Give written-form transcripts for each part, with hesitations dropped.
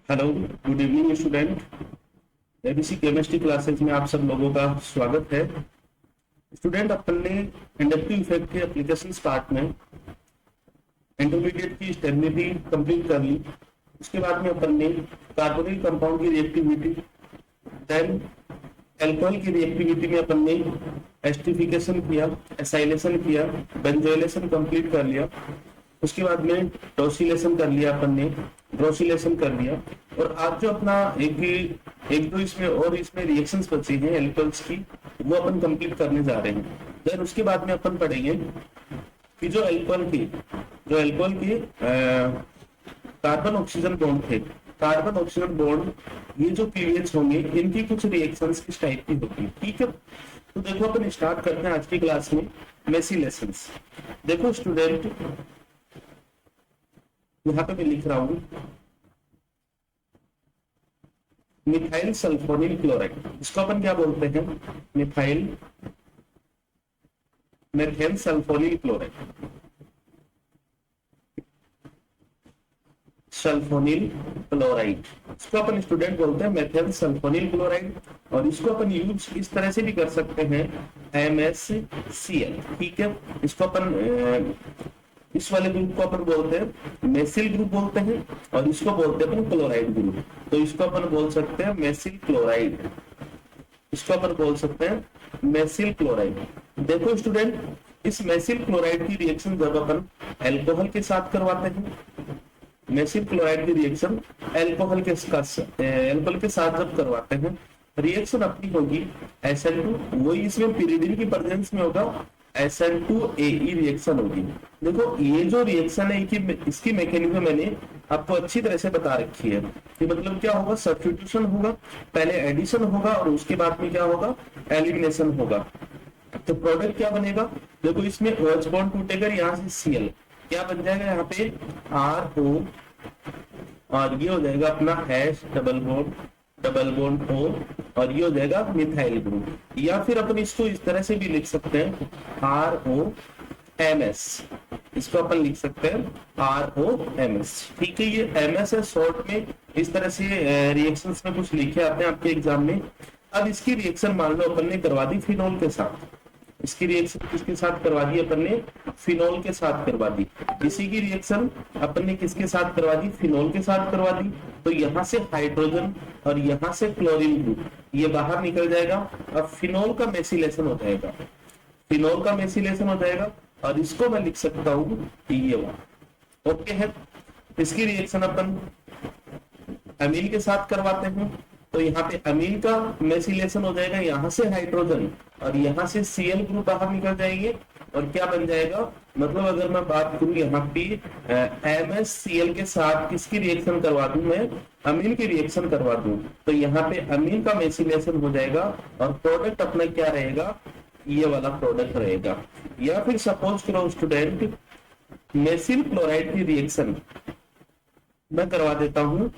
Hello, good evening student. ABC chemistry classes में आप सब लोगों का स्वागत है। स्टूडेंट, अपन ने इंडक्टिव इफेक्ट के एप्लीकेशन पार्ट में इंटरमीडिएट की स्टेबिलिटी कंप्लीट कर ली। उसके बाद में अपन ने कार्बोनिल कंपाउंड की रिएक्टिविटी, देन एल्कोहल की रिएक्टिविटी में अपन ने एस्टिफिकेशन किया, एसाइलेशन किया, बेंजोइलेशन कंप्लीट कर लिया। उसके बाद में टॉसिलेशन कर लिया, अपन ने ब्रोसिलेशन कर लिया। और आज जो अपना एक दो इसमें रिएक्शंस बची हैं एल्कोहल्स की, वो अपन कंप्लीट करने जा रहे हैं। देन उसके बाद में अपन पढ़ेंगे कि जो एल्कोहल की कार्बन ऑक्सीजन बॉन्ड थे, कार्बन ऑक्सीजन बॉन्ड ये जो पीवीएच होंगे, इनकी कुछ रिएक्शंस किस टाइप की होगी। ठीक है, तो देखो अपन स्टार्ट करते हैं आज की क्लास में मेसिलेशंस। देखो स्टूडेंट, यहां पे मैं लिख रहा हूं मिथाइल सल्फोनिल क्लोराइड। इसको अपन क्या बोलते हैं? Methane sulphonyl chloride, sulphonyl chloride. इसको अपन स्टूडेंट बोलते हैं मेथेन सल्फोनिल क्लोराइड। और इसको अपन यूज इस तरह से भी कर सकते हैं, MsCl। ठीक है, इसको अपन इस वाले ग्रुप को अपन बोलते हैं मेसिल ग्रुप बोलते हैं, और इसको बोलते हैं अपन क्लोराइड ग्रुप। तो इसको अपन बोल सकते हैं मेसिल क्लोराइड, इसको अपन बोल सकते हैं मेसिल क्लोराइड। देखो स्टूडेंट, इस मेसिल क्लोराइड की रिएक्शन जब अपन एल्कोहल के साथ करवाते हैं, मेसिल क्लोराइड की रिएक्शन एल्कोहल के साथ जब करवाते हैं, रिएक्शन अपनी होगी SN2, वही इसमें पिरिडिन की प्रेजेंस में होगा, SN2AE रिएक्शन होगी। देखो ये जो रिएक्शन है कि इसकी मैकेनिज्म मैंने आपको अच्छी तरह से बता रखी है कि मतलब क्या होगा, सब्स्टिट्यूशन होगा, पहले एडिशन होगा और उसके बाद में क्या होगा, एलिमिनेशन होगा। तो प्रोडक्ट क्या बनेगा? देखो इसमें OH बॉन्ड टूटेगा, यहाँ से Cl क्या बन जाएगा, यहाँ पे RO, और ये हो जाएगा अपना H डबल बॉन्ड O, और ये हो जाएगा मिथाइल ग्रुप। या फिर अपन इसको इस तरह से भी लिख सकते हैं ROMS, इसको अपन लिख सकते हैं ROMS। ठीक है, ये MS है शॉर्ट में। इस तरह से रिएक्शंस में कुछ लिखे आते हैं आपके एग्जाम में। अब इसकी रिएक्शन मान लो अपन ने करवा दी फिनोल के साथ, इसकी रिएक्शन किसके साथ करवा दी अपन ने? फिनोल के साथ करवा दी। इसी की रिएक्शन अपन ने किसके साथ करवा दी? फिनोल के साथ करवा दी। तो यहाँ से हाइड्रोजन और यहाँ से क्लोरीन ग्रुप ये बाहर निकल जाएगा। अब फिनोल का मेसिलेशन हो जाएगा, फिनोल का मेसिलेशन हो जाएगा, और इसको मैं लिख सकता हूँ ये वाला। ओके है, इसकी रिएक्शन अपन अमीन के साथ करवाते हैं, तो यहाँ पे अमीन का मेसिलेशन हो जाएगा, यहाँ से हाइड्रोजन और यहाँ से Cl ग्रुप बाहर निकल जाएंगे, और क्या बन जाएगा, मतलब अगर मैं बात करूं यहाँ पे MsCl के साथ किसकी रिएक्शन करवा दूं, मैं अमीन की रिएक्शन करवा दूं, तो यहाँ पे अमीन का मेसिलेशन हो जाएगा, और प्रोडक्ट अपना क्या रहेगा, ये वाला प्रोडक्ट रहेगा। या फिर सपोज करो स्टूडेंट, मेसिल क्लोराइड की रिएक्शन मैं करवा देता हूं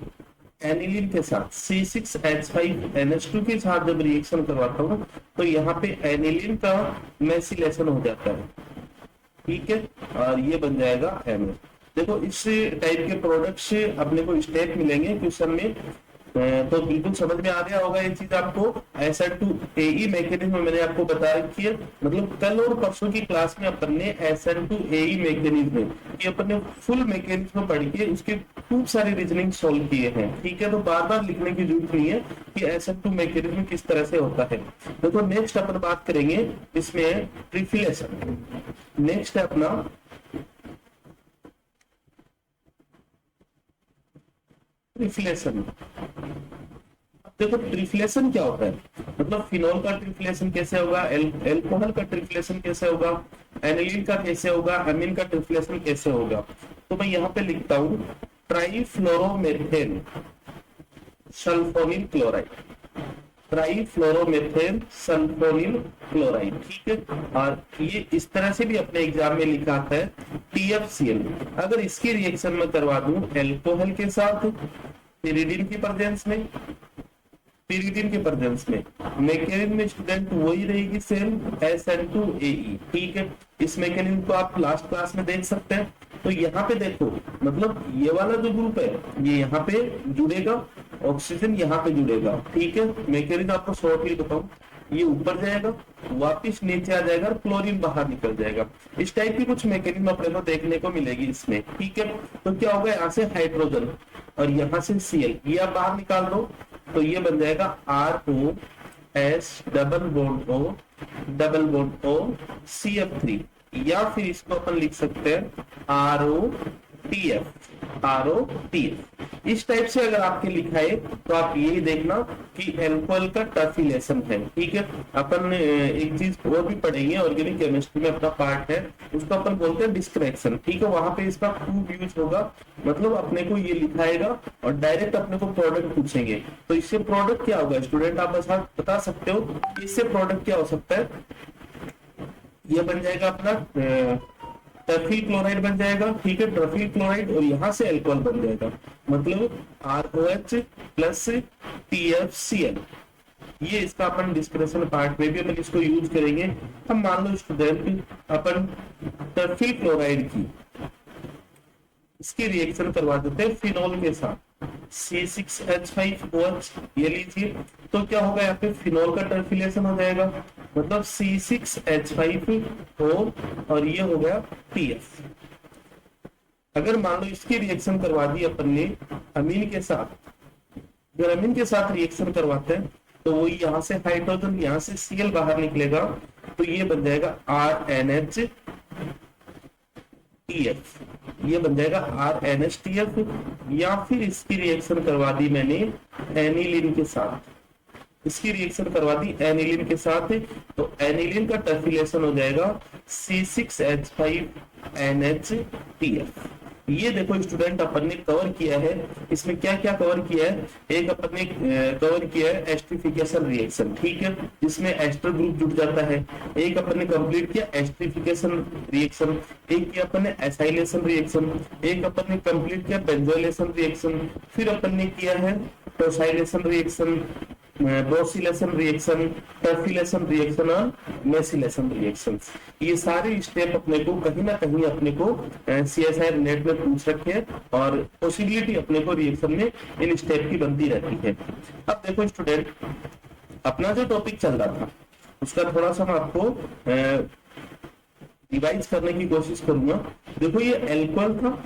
एनिलीन के साथ, C6H5NH2 के साथ जब रिएक्शन करवाता हूं, तो यहाँ पे एनिलीन का मेसिलेशन हो जाता है। ठीक है, और ये बन जाएगा MS। देखो इस टाइप के प्रोडक्ट से अपने को स्टेप मिलेंगे क्वेश्चन में, तो बिल्कुल समझ में आ गया होगा ये चीज आपको। SN2AE मैकेनिज्म मैंने आपको बता रखी है, मतलब कल और परसों की क्लास में अपन ने SN2AE मैकेनिज्म की अपन ने फुल मैकेनिज्म पढ़ के उसके खूब सारे रीजनिंग सॉल्व किए हैं। ठीक है, तो बार बार लिखने की जरूरत नहीं है कि SN2 मैकेनिज्म किस तरह से होता है। देखो नेक्स्ट अपन बात करेंगे इसमें ट्रिफिलेशन। नेक्स्ट है अपना ट्रिफिलेशन। देखो ट्रिफिलेशन क्या होता है, मतलब फिनोल का ट्रिफिलेशन कैसे होगा, एल्कोहल का ट्रिफिलेशन कैसे होगा, एनिलीन का कैसे होगा, अमीन का ट्रिफिलेशन कैसे होगा। तो मैं यहाँ पे लिखता हूं ट्राइफ्लोरोमेथेन सल्फोनिल क्लोराइड, ट्राइफ्लोरोमेथेन सल्फोनिल क्लोराइड। ठीक है, और ये इस तरह से भी अपने एग्जाम में लिखा है TFCl। अगर इसकी रिएक्शन में करवा दूं एल्कोहल के साथ पिरिडिन की प्रेजेंस में, मैकेनिज्म में स्टूडेंट वही रहेगी सेम, SN2AE। ठीक है, इस मैकेनिज्म को आप लास्ट क्लास में देख सकते हैं। तो यहाँ पे देखो, मतलब ये वाला जो ग्रुप है ये यहाँ पे जुड़ेगा, ऑक्सीजन यहाँ पे जुड़ेगा, ठीक है। मैकेनिज्म आपको शॉर्टली बताऊं, ये ऊपर जाएगा, वापिस नीचे आ जाएगा और क्लोरीन बाहर निकल जाएगा। इस टाइप की कुछ मैकेनिज्म अपने को देखने को मिलेगी इसमें, ठीक है। तो क्या होगा, यहाँ से हाइड्रोजन और यहाँ से Cl, ये आप बाहर निकाल दो तो ये बन जाएगा ROS double bond O CF3, या फिर इसको अपन लिख सकते हैं ROTF। इस टाइप से अगर आपके लिखा है तो आप यही देखना कि एल्कोहल का टर्फिलेशन है, ठीक है। अपन एक चीज और भी पढ़ेंगे, ऑर्गेनिक केमिस्ट्री में अपना पार्ट है, उसको अपन बोलते हैं डिस्क्रिप्शन, ठीक है। वहां पे इसका खूब यूज होगा, मतलब अपने को ये लिखाएगा और डायरेक्ट अपने को प्रोडक्ट पूछेंगे, तो इससे प्रोडक्ट क्या होगा स्टूडेंट, आप बता सकते हो कि इससे प्रोडक्ट क्या हो सकता है। ये बन जाएगा अपना टर्फिल क्लोराइड बन जाएगा, ठीक है, टर्फिल क्लोराइड, और यहाँ से अल्कोहल बन जाएगा, मतलब ROH प्लस TFCl। ये इसका अपन डिस्कशन पार्ट में भी अपन इसको यूज करेंगे। हम मान लो स्टूडेंट अपन टर्फिल क्लोराइड की इसकी रिएक्शन करवा देते हैं फिनोल के साथ, C6H5OH, ये लीजिए, तो क्या होगा, यहाँ पे फिनोल का टर्फिलेशन हो जाएगा, मतलब C6H5O और ये हो गया TF। अगर मान लो इसकी रिएक्शन करवा दी अपन ने अमीन के साथ, अगर अमीन के साथ रिएक्शन करवाते हैं तो वो यहाँ से हाइड्रोजन, यहाँ से Cl बाहर निकलेगा, तो ये बन जाएगा RNHTF, ये बन जाएगा RNHTF। या फिर इसकी रिएक्शन करवा दी मैंने एनिलीन के साथ, इसकी रिएक्शन करवा दी एनिलीन के साथ, तो एनिलीन का टर्फिलेशन हो जाएगा C6H5NHTF। ये देखो स्टूडेंट अपन ने कवर किया है, इसमें क्या क्या कवर किया है, एक अपन ने कवर किया है एस्टरिफिकेशन रिएक्शन, ठीक है, जिसमें एस्टर ग्रुप जुड़ जाता है। एक अपन ने कंप्लीट किया एस्टरिफिकेशन रिएक्शन, एक किया अपन ने एसाइलेशन रिएक्शन, एक अपन ने कंप्लीट किया बेंजोइलेशन रिएक्शन, फिर अपन ने किया है टोसाइलेशन रिएक्शन, ब्रोसिलेशन रिएक्शन, टर्फिलेशन रिएक्शन और मेसिलेशन रिएक्शन। ये सारे स्टेप अपने को कहीं ना कहीं अपने को CSIR नेट में पूछ रखे हैं, और पॉसिबिलिटी अपने को रिएक्शन में इन स्टेप की बनती रहती है। अब देखो स्टूडेंट, अपना जो टॉपिक चल रहा था उसका थोड़ा सा मैं आपको रिवाइज करने की कोशिश करूंगा। देखो ये एल्कोहल था,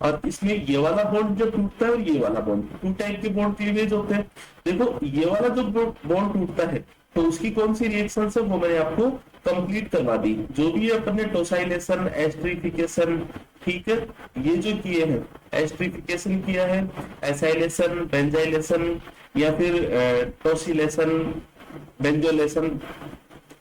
और इसमें ये वाला बॉन्ड जो टूटता है और ये वाला बॉन्ड, टू टाइप के बॉन्ड क्लीवेज होते हैं। देखो ये वाला जो बॉन्ड टूटता है तो उसकी कौन सी रिएक्शन है वो मैंने आपको कंप्लीट करवा दी, जो भी अपन ने टोसाइलेशन, एस्टरिफिकेशन, ठीक है, ये जो किए हैं, एस्टरिफिकेशन किया है, एसाइलेशन, बेंजाइलेशन, या फिर टोसिलेशन, बेंजोलेशन,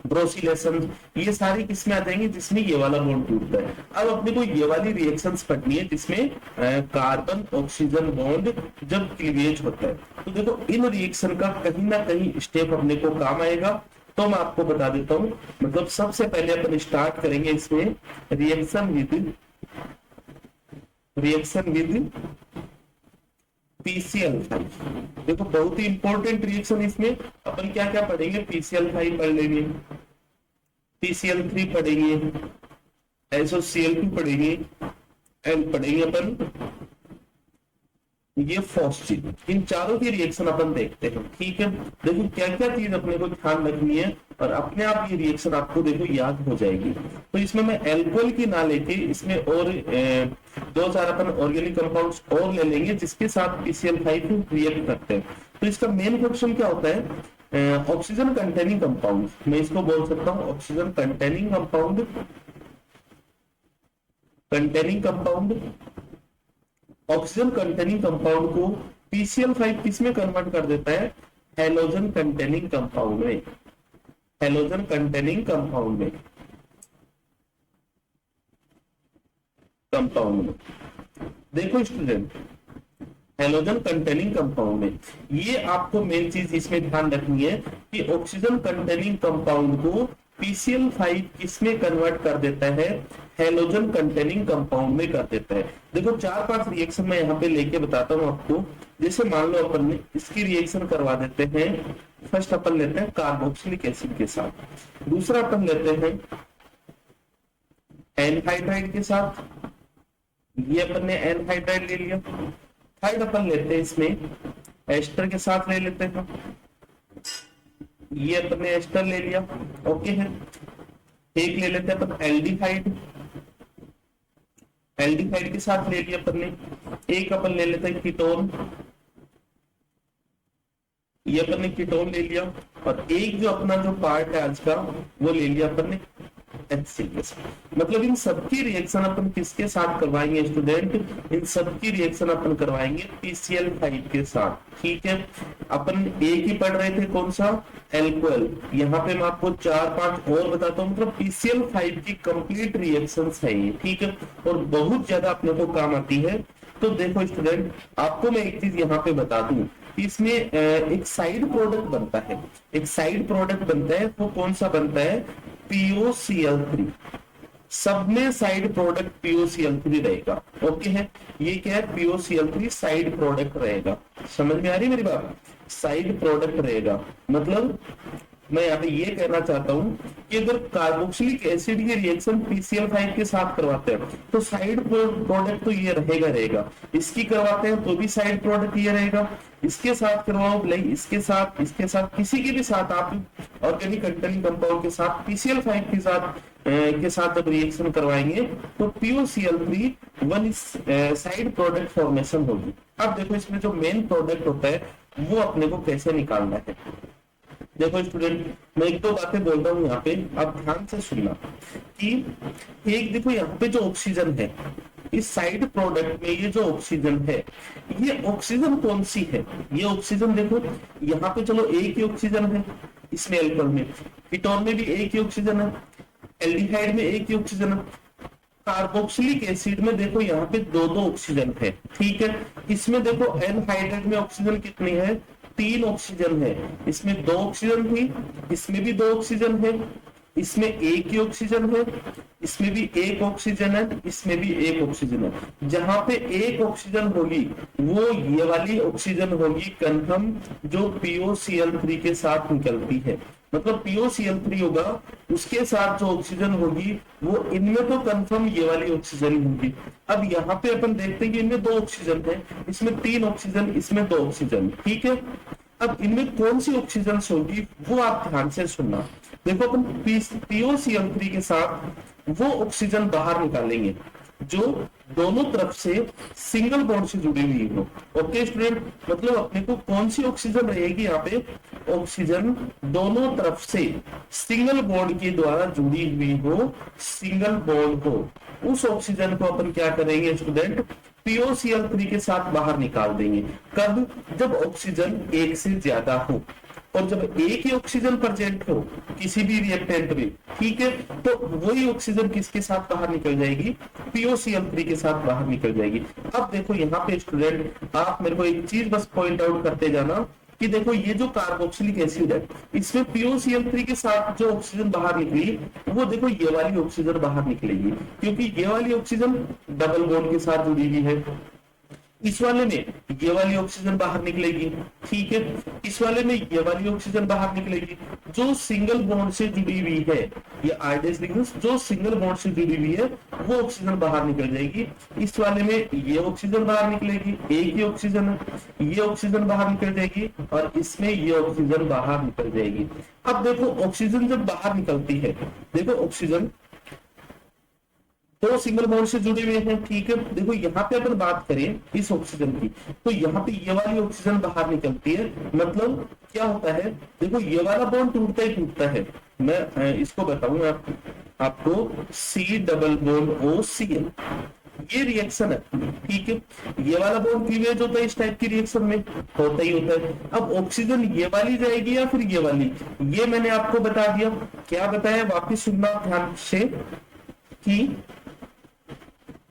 ब्रोसिलेशन, ये सारी किसमें आ जाएंगी, जिसमें ये वाला बॉन्ड टूटता है। अब अपने को ये वाली रिएक्शंस पढ़नी है जिसमें कार्बन ऑक्सीजन बॉन्ड जब क्लीवेज होता है। तो देखो इन रिएक्शन का कहीं ना कहीं स्टेप अपने को काम आएगा, तो मैं आपको बता देता हूं। मतलब सबसे पहले अपन स्टार्ट करेंगे इसमें रिएक्शन विद PCl5। देखो बहुत ही इंपॉर्टेंट रिएक्शन, इसमें अपन क्या क्या पढ़ेंगे, PCl5 पढ़ लेंगे, PCl3 पढ़ेंगे, SOCl2 पढ़ेंगे, एंड पढ़ेंगे अपन ये फॉस्फेट। इन चारों की रिएक्शन अपन देखते हैं, ठीक है। देखो क्या क्या चीज अपने को ध्यान रखनी है, और अपने आप ये रिएक्शन आपको देखो याद हो जाएगी। तो इसमें मैं एल्कोहल की ना लेके इसमें और 2-4 अपन ऑर्गेनिक कंपाउंड्स और ले लेंगे जिसके साथ PCl5 रिएक्ट करते हैं। तो इसका मेन क्वेश्चन क्या होता है, ऑक्सीजन कंटेनिंग कंपाउंड, मैं इसको बोल सकता हूँ oxygen containing compound, oxygen containing compound को PCl5 किसमें कन्वर्ट कर देता है, हेलोजन कंटेनिंग कंपाउंड में, हेलोजन कंटेनिंग कंपाउंड में। देखो स्टूडेंट, हेलोजन कंटेनिंग कंपाउंड में ये आपको मेन चीज इसमें ध्यान रखनी है कि ऑक्सीजन कंटेनिंग कंपाउंड को PCl5 किसमें कन्वर्ट कर देता है, हेलोजन कंटेनिंग कंपाउंड में कर देता है। देखो 4-5 रिएक्शन मैं यहाँ पे लेके बताता हूँ आपको। जैसे मान लो अपन ने इसकी रिएक्शन करवा देते हैं, फर्स्ट अपन लेते हैं कार्बोक्सिलिक एसिड के साथ, दूसरा अपन लेते हैं एनहाइड्राइड के साथ, ये अपन ने एनहाइड्राइड ले लिया। थर्ड अपन लेते हैं इसमें एस्टर के साथ ले लेते हैं, ये अपन ने एस्टर ले लिया। ओके है, एक ले लेते हैं अपन एल्डिहाइड, एल्डिहाइड के साथ ले लिया अपन ने। एक अपन ले लेते हैं कीटोन, ये अपन ने कीटोन ले लिया। और एक जो अपना जो पार्ट है आज का वो ले लिया अपन ने HCl के साथ। मतलब इन सबकी रिएक्शन अपन किसके साथ करवाएंगे स्टूडेंट, इन सबकी रिएक्शन अपन करवाएंगे PCl5 के साथ। ठीक है, अपन एक ही पढ़ रहे थे कौन सा, एल्कोहल। यहाँ पे मैं आपको 4-5 और बताता हूँ। मतलब PCl5 की कंप्लीट रिएक्शंस है ये। ठीक है, और बहुत ज्यादा अपने को काम आती है। तो देखो स्टूडेंट, आपको मैं एक चीज यहाँ पे बता दूं, इसमें एक साइड प्रोडक्ट बनता है, एक साइड प्रोडक्ट बनता है। वो कौन सा बनता है, POCl3। सब में साइड प्रोडक्ट POCl3 रहेगा। ओके है, ये क्या है, POCl3 साइड प्रोडक्ट रहेगा। समझ में आ रही मेरी बात, साइड प्रोडक्ट रहेगा। मतलब मैं यहाँ पे ये कहना चाहता हूँ कि अगर कार्बोक्सिलिक एसिड की रिएक्शन PCl5 के साथ करवाते हैं तो साइड प्रोडक्ट तो ये रहेगा। इसकी करवाते हैं तो भी साइड प्रोडक्ट ये रहेगा। इसके साथ करवाओ, लाइक इसके साथ किसी के भी साथ आप ऑर्गेनिक कंटेनिंग कंपाउंड के साथ PCl5 के साथ जब रिएक्शन करवाएंगे तो POCl3 one side product formation होगी। अब देखो इसमें जो मेन प्रोडक्ट होता है वो अपने को कैसे निकालना है। देखो स्टूडेंट, मैं एक दो बातें बोल रहा हूँ यहाँ पे, आप ध्यान से सुनना कि एक देखो यहाँ पे जो ऑक्सीजन है, इस साइड प्रोडक्ट में ये जो ऑक्सीजन है, ये ऑक्सीजन कौन सी है, ये ऑक्सीजन देखो यहाँ पे चलो एक ही ऑक्सीजन है, इसमें अल्कोहल में, कीटोन में भी एक ही ऑक्सीजन है, एल्डिहाइड में एक ही ऑक्सीजन है, कार्बोक्सिलिक एसिड में देखो यहाँ पे दो दो ऑक्सीजन है। ठीक है, इसमें देखो एनहाइड्राइड में ऑक्सीजन कितनी है, 3 ऑक्सीजन है। इसमें 2 ऑक्सीजन थी, इसमें भी 2 ऑक्सीजन है, इसमें एक ही ऑक्सीजन है, इसमें भी एक ऑक्सीजन है, इसमें भी एक ऑक्सीजन है। जहां पे एक ऑक्सीजन होगी वो ये वाली ऑक्सीजन होगी कंफर्म, जो POCl3 के साथ निकलती है। मतलब POCl3 होगा, उसके साथ जो ऑक्सीजन होगी वो इनमें तो कंफर्म ये वाली ऑक्सीजन होगी। अब यहाँ पे अपन देखते हैं कि इनमें 2 ऑक्सीजन है, इसमें 3 ऑक्सीजन, इसमें 2 ऑक्सीजन। ठीक है, अब इनमें कौन सी ऑक्सीजन होगी वो आप ध्यान से सुनना। देखो अपन POCl3 के साथ वो ऑक्सीजन बाहर निकालेंगे जो दोनों तरफ से सिंगल बॉन्ड से जुड़ी हुई हो। ओके स्टूडेंट, मतलब अपने को कौन सी ऑक्सीजन रहेगी यहाँ पे, ऑक्सीजन दोनों तरफ से सिंगल बॉन्ड के द्वारा जुड़ी हुई हो, सिंगल बॉन्ड हो, उस ऑक्सीजन को अपन क्या करेंगे स्टूडेंट, POCl3 के साथ बाहर निकाल देंगे। कब, जब ऑक्सीजन एक से ज्यादा हो और जब एक ही ऑक्सीजन प्रेजेंट हो किसी भी रिएक्टेंट में। ठीक है, तो वही ऑक्सीजन किसके साथ बाहर निकल जाएगी, POCl3 के साथ बाहर निकल जाएगी। अब देखो यहाँ पे स्टूडेंट, आप मेरे को एक चीज बस पॉइंट आउट करते जाना कि देखो ये जो कार्बोक्सिलिक एसिड है, इसमें POCl3 के साथ जो ऑक्सीजन बाहर निकली वो देखो ये वाली ऑक्सीजन बाहर निकलेगी, क्योंकि ये वाली ऑक्सीजन डबल बॉन्ड के साथ जुड़ी हुई है। इस वाले में ये वाली ऑक्सीजन बाहर निकलेगी। ठीक है, इस वाले में ये वाली ऑक्सीजन बाहर निकलेगी। जो सिंगल बॉन्ड से जुड़ी हुई है, ये आइडेस लिखना, जो सिंगल बॉन्ड से जुड़ी हुई है वो ऑक्सीजन बाहर निकल जाएगी। इस वाले में ये ऑक्सीजन बाहर निकलेगी, एक ही ऑक्सीजन है, ये ऑक्सीजन बाहर निकल जाएगी और इसमें ये ऑक्सीजन बाहर निकल जाएगी। अब देखो ऑक्सीजन जब बाहर निकलती है, देखो ऑक्सीजन तो सिंगल बॉन्ड से जुड़े हुए हैं। ठीक है, देखो यहाँ पे अगर बात करें इस ऑक्सीजन की, तो यहाँ पे ये वाली ऑक्सीजन बाहर निकलती है। मतलब क्या होता है, देखो ये वाला बॉन्ड टूटता ही टूटता है। मैं इसको बताऊंगा आपको, C डबल बॉन्ड OCl, ये रिएक्शन है। ठीक है, ये वाला बॉन्ड क्लीवेज होता है, इस टाइप की रिएक्शन में होता ही होता है। अब ऑक्सीजन ये वाली जाएगी या फिर ये वाली, ये मैंने आपको बता दिया। क्या बताया, वापिस सुनना ध्यान से, कि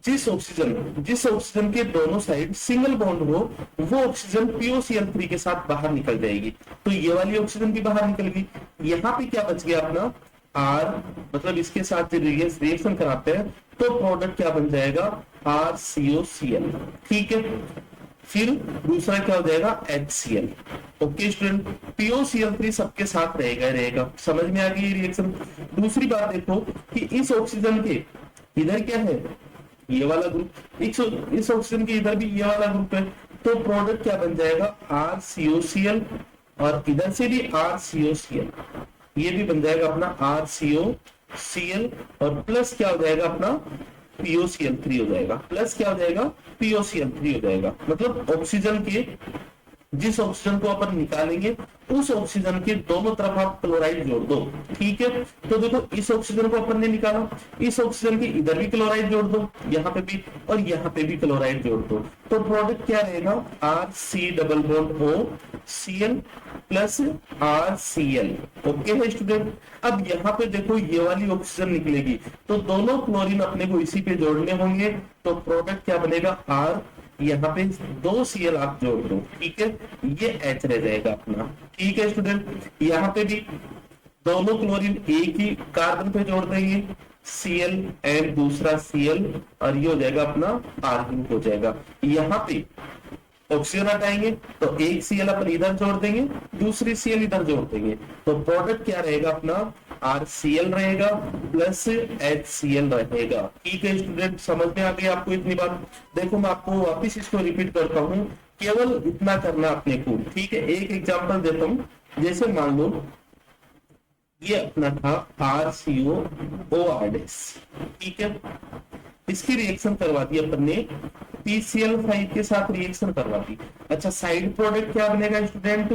जिस ऑक्सीजन के दोनों साइड सिंगल बॉन्ड हो वो ऑक्सीजन POCl3 के साथ बाहर निकल जाएगी। तो ये वाली ऑक्सीजन भी बाहर निकल गई। यहाँ पे क्या बच गया अपना R, मतलब इसके साथ रिएक्शन कराते हैं तो प्रोडक्ट क्या बन जाएगा, RCOCl। ठीक है, फिर दूसरा क्या हो जाएगा, HCl। ओके स्टूडेंट, POCl3 सबके साथ रहेगा। समझ में आ गई रिएक्शन। दूसरी बात देखो कि इस ऑक्सीजन के इधर क्या है, ये वाला ग्रुप, इस ऑक्सीजन के इधर भी ये वाला ग्रुप है, तो प्रोडक्ट क्या बन जाएगा RCOCl, और इधर से भी RCOCl, ये भी बन जाएगा अपना RCOCl, और प्लस क्या हो जाएगा अपना POCl3 हो जाएगा, प्लस क्या हो जाएगा POCl3 हो जाएगा। मतलब ऑक्सीजन के, जिस ऑक्सीजन को अपन निकालेंगे उस ऑक्सीजन के दोनों तरफ आप क्लोराइड जोड़ दो, ठीक है। तो देखो इस ऑक्सीजन को अपन ने निकाला, इस ऑक्सीजन के इधर भी क्लोराइड जोड़ दो, यहाँ पे भी और यहाँ पे भी क्लोराइड जोड़ दो, तो प्रोडक्ट क्या रहेगा RC+OCl प्लस RCl। ओके है स्टूडेंट। अब यहाँ पे देखो ये वाली ऑक्सीजन निकलेगी, तो दोनों क्लोरीन अपने को इसी पे जोड़ने होंगे, तो प्रोडक्ट क्या बनेगा R, यहाँ पे 2 Cl आप जोड़ दो, ठीक है, ये H रह जाएगा अपना, ठीक है स्टूडेंट। यहाँ पे भी दोनों क्लोरीन एक ही कार्बन पे जोड़ देंगे, Cl एंड दूसरा Cl, और ये हो जाएगा अपना R ग्रुप हो जाएगा। यहाँ पे ऑक्सीजन हटाएंगे तो एक Cl अपन इधर जोड़ देंगे, दूसरी Cl इधर जोड़ देंगे, तो प्रोडक्ट क्या रहेगा अपना RCl रहेगा प्लस HCl रहेगा, ठीक है स्टूडेंट। समझ में आ गई आपको इतनी बात? देखो मैं आपको वापिस इसको रिपीट करता हूँ, केवल इतना करना अपने को, ठीक है। एक एग्जांपल देता हूँ, जैसे मान लो ये अपना था RCOOR, ठीक है, इसकी रिएक्शन करवा दी अपन ने, PCl5 के साथ रिएक्शन करवा दी। अच्छा साइड प्रोडक्ट क्या बनेगा स्टूडेंट?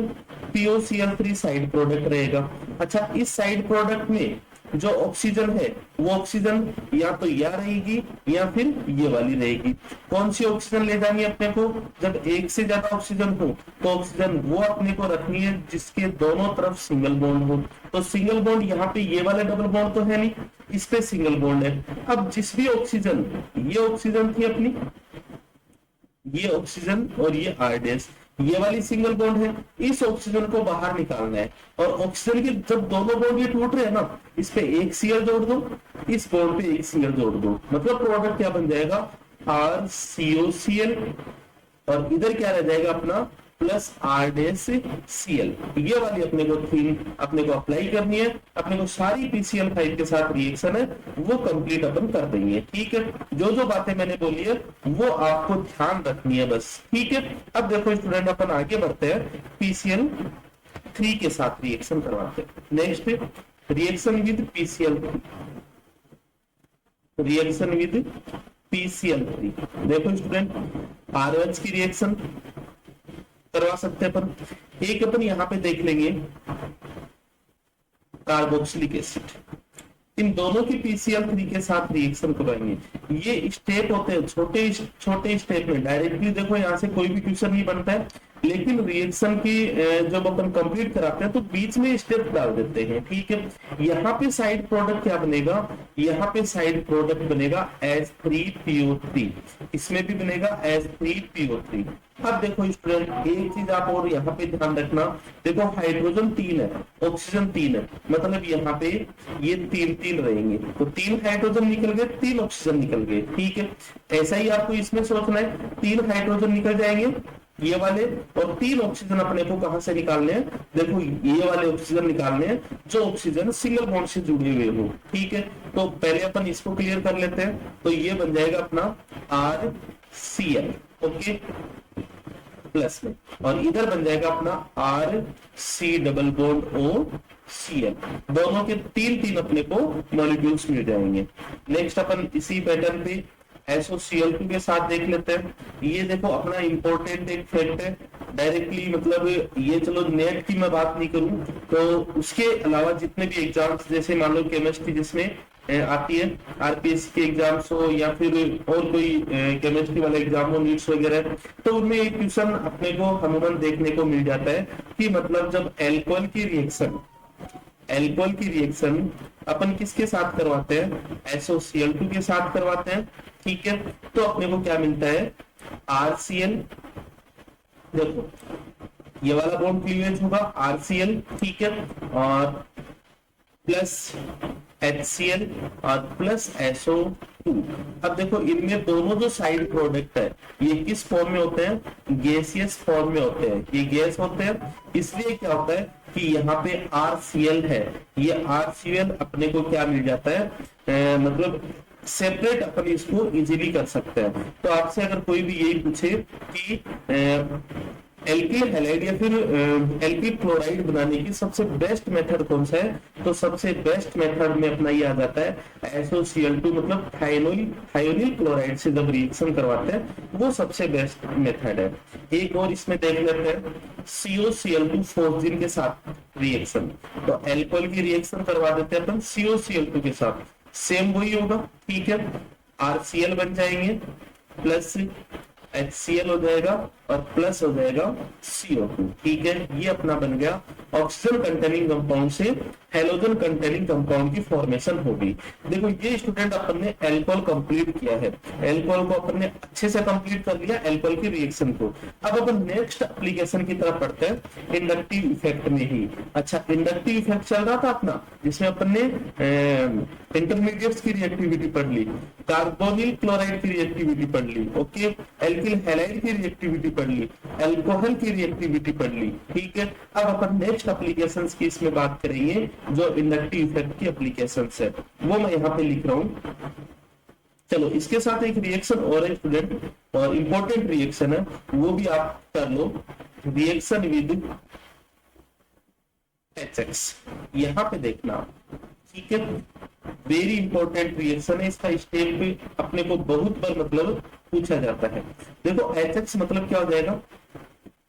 POCl3 साइड प्रोडक्ट रहेगा। अच्छा इस साइड प्रोडक्ट में जो ऑक्सीजन है वो ऑक्सीजन या तो यह रहेगी या फिर ये वाली रहेगी। कौन सी ऑक्सीजन ले जानी है अपने को? जब एक से ज्यादा ऑक्सीजन हो तो ऑक्सीजन वो अपने को रखनी है जिसके दोनों तरफ सिंगल बॉन्ड हो। तो सिंगल बॉन्ड यहाँ पे ये वाला डबल बॉन्ड तो है नहीं, इस पे सिंगल बॉन्ड है। अब जिस भी ऑक्सीजन, ये ऑक्सीजन थी अपनी, ये ऑक्सीजन और ये R-, ये वाली सिंगल बॉन्ड है, इस ऑक्सीजन को बाहर निकालना है। और ऑक्सीजन के जब दोनों बॉन्ड ये टूट रहे हैं ना, इस पे एक Cl जोड़ दो, इस बॉन्ड पे एक Cl जोड़ दो, मतलब प्रोडक्ट क्या बन जाएगा RCOCl, और इधर क्या रह जाएगा अपना प्लस R-Cl। ये वाली अपने को थीम अपने को अप्लाई करनी है, अपने को सारी PCl5 के साथ रिएक्शन है वो कंप्लीट अपन कर देंगे, ठीक है। जो जो बातें मैंने बोली है वो आपको ध्यान रखनी है बस, ठीक है। अब देखो स्टूडेंट अपन आगे बढ़ते हैं, PCl3 के साथ रिएक्शन करवाते हैं। Next reaction with PCl3, reaction with PCl3। देखो स्टूडेंट RH की रिएक्शन करवा सकते हैं अपन। एक अपन यहाँ पे देख लेंगे कार्बोक्सिलिक एसिड, इन दोनों की PCl3 के साथ रिएक्शन करवाएंगे। ये स्टेप होते हैं छोटे छोटे स्टेप में, डायरेक्टली देखो यहाँ से कोई भी क्वेश्चन नहीं बनता है, लेकिन रिएक्शन की जब अपन कंप्लीट कराते हैं तो बीच में स्टेप डाल देते हैं, ठीक है। यहाँ पे साइड प्रोडक्ट क्या बनेगा? यहाँ पे साइड प्रोडक्ट बनेगा H3PO3, इसमें भी बनेगा H3PO3। अब देखो स्टूडेंट एक चीज आप और यहाँ पे ध्यान रखना, देखो हाइड्रोजन 3 है, ऑक्सीजन 3 है, मतलब यहाँ पे ये 3 रहेंगे, तो 3 हाइड्रोजन निकल गए, 3 ऑक्सीजन निकल गए, ठीक है। ऐसा ही आपको इसमें सोचना है, 3 हाइड्रोजन निकल जाएंगे ये वाले, और 3 ऑक्सीजन अपने को कहां से निकालने हैं? देखो ये वाले ऑक्सीजन निकालने हैं जो ऑक्सीजन सिंगल बॉन्ड से जुड़े हुए हो, ठीक है। तो पहले अपन इसको क्लियर कर लेते हैं, तो ये बन जाएगा अपना RCl, ओके, प्लस में, और इधर बन जाएगा अपना RC+OCl। दोनों के 3 अपने को मॉलिक्यूल्स मिल जाएंगे। नेक्स्ट अपन इसी पैटर्न पे SOCl2 के साथ देख लेते हैं। ये देखो अपना इंपॉर्टेंट एक फैक्ट है, डायरेक्टली मतलब ये, चलो नेट की मैं बात नहीं करूं तो उसके अलावा जितने भी एग्जाम्स, जैसे मान लो केमिस्ट्री जिसमें आती है, RPSC के एग्जाम्स हो या फिर और कोई केमिस्ट्री वाला एग्जाम हो, नीट्स वगैरह, तो उनमें एक क्वेश्चन अपने को अमूमन देखने को मिल जाता है कि मतलब जब एल्कोहल की रिएक्शन अपन किसके साथ करवाते हैं? SOCl2 के साथ करवाते हैं, ठीक है। तो अपने को क्या मिलता है? RCl, देखो ये वाला बॉन्ड क्लीवेज होगा RCl, ठीक है, और प्लस HCl और प्लस SO2। अब देखो इनमें दोनों जो साइड प्रोडक्ट है ये किस फॉर्म में होते हैं? गैसियस फॉर्म में होते हैं, ये गैस होते हैं। इसलिए क्या होता है कि यहाँ पे RCl है, ये RCl अपने को क्या मिल जाता है? मतलब सेपरेट अपन इसको इजीली कर सकते हैं। तो आपसे अगर कोई भी यही पूछे कि एल्किल हैलाइड या फिर एल्किल क्लोराइड बनाने की सबसे बेस्ट मेथड कौन सा है, तो सबसे बेस्ट मेथड में अपना ये आ जाता है SOCl2, मतलब थायोनिल क्लोराइड से जब रिएक्शन करवाते हैं वो सबसे बेस्ट मेथड है। एक और इसमें देख लेते हैं COCl2 फोस्जिन के साथ रिएक्शन। तो एल्कोहल की रिएक्शन करवा देते हैं अपन COCl2 के साथ, सेम वही होगा, ठीक है, RCl बन जाएंगे प्लस HCl हो जाएगा और प्लस हो जाएगा CO2, ठीक है। ये अपना बन गया ऑक्सीजन कंटेनिंग कंपाउंड से हेलोजन कंटेनिंग कंपाउंड की फॉर्मेशन होगी। देखो ये स्टूडेंट अपन ने एल्कोहल कंप्लीट किया है, एल्कोहल को अपन ने अच्छे से कंप्लीट कर लिया एल्कोहल की रिएक्शन को। अब अपन नेक्स्ट एप्लीकेशन की तरफ पढ़ते हैं इंडक्टिव इफेक्ट में ही। अच्छा, इंडक्टिव इफेक्ट चल रहा था अपना जिसमें अपन ने इंटरमीडिएट्स की रिएक्टिविटी पढ़ ली, कार्बोनिल क्लोराइड की रिएक्टिविटी पढ़ ली, ओके, एल्किल हैलाइड की रिएक्टिविटी पढ़ ली, अल्कोहल की रिएक्टिविटी पढ़ ली, ठीक है। अब अपन नेक्स्ट एप्लीकेशंस की इसमें बात करेंगे, जो इंडक्टिव इफेक्ट की एप्लीकेशंस है वो मैं यहाँ पे लिख रहा हूं। चलो इसके साथ एक रिएक्शन और है स्टूडेंट, और इंपॉर्टेंट रिएक्शन है, वो भी आप कर लो, रिएक्शन विद HX। यहाँ पे देखना, ठीक है, वेरी इंपॉर्टेंट रिएक्शन है। इसका स्टेप भी अपने को बहुत बार मतलब पूछा जाता है। देखो HX मतलब क्या हो जाएगा,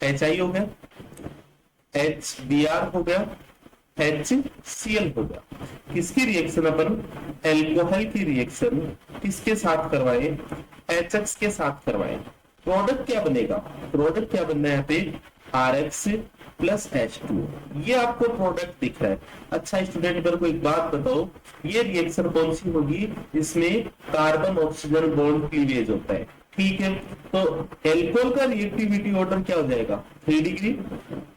HI हो गया, HBr हो गया, HCl हो गया। किसकी रिएक्शन अपन, एल्कोहल की रिएक्शन किसके साथ करवाए, HX के साथ करवाए। प्रोडक्ट क्या बनेगा, प्रोडक्ट क्या बनना है यहाँ पे, RX प्लस H2, ये आपको प्रोडक्ट दिख रहा है। अच्छा स्टूडेंट मेरे को एक बात बताओ, ये रिएक्शन कौन सी होगी, इसमें कार्बन ऑक्सीजन बॉन्ड क्लीवेज होता है, ठीक है। तो एल्कोहल का रिएक्टिविटी ऑर्डर क्या हो जाएगा, 3 डिग्री,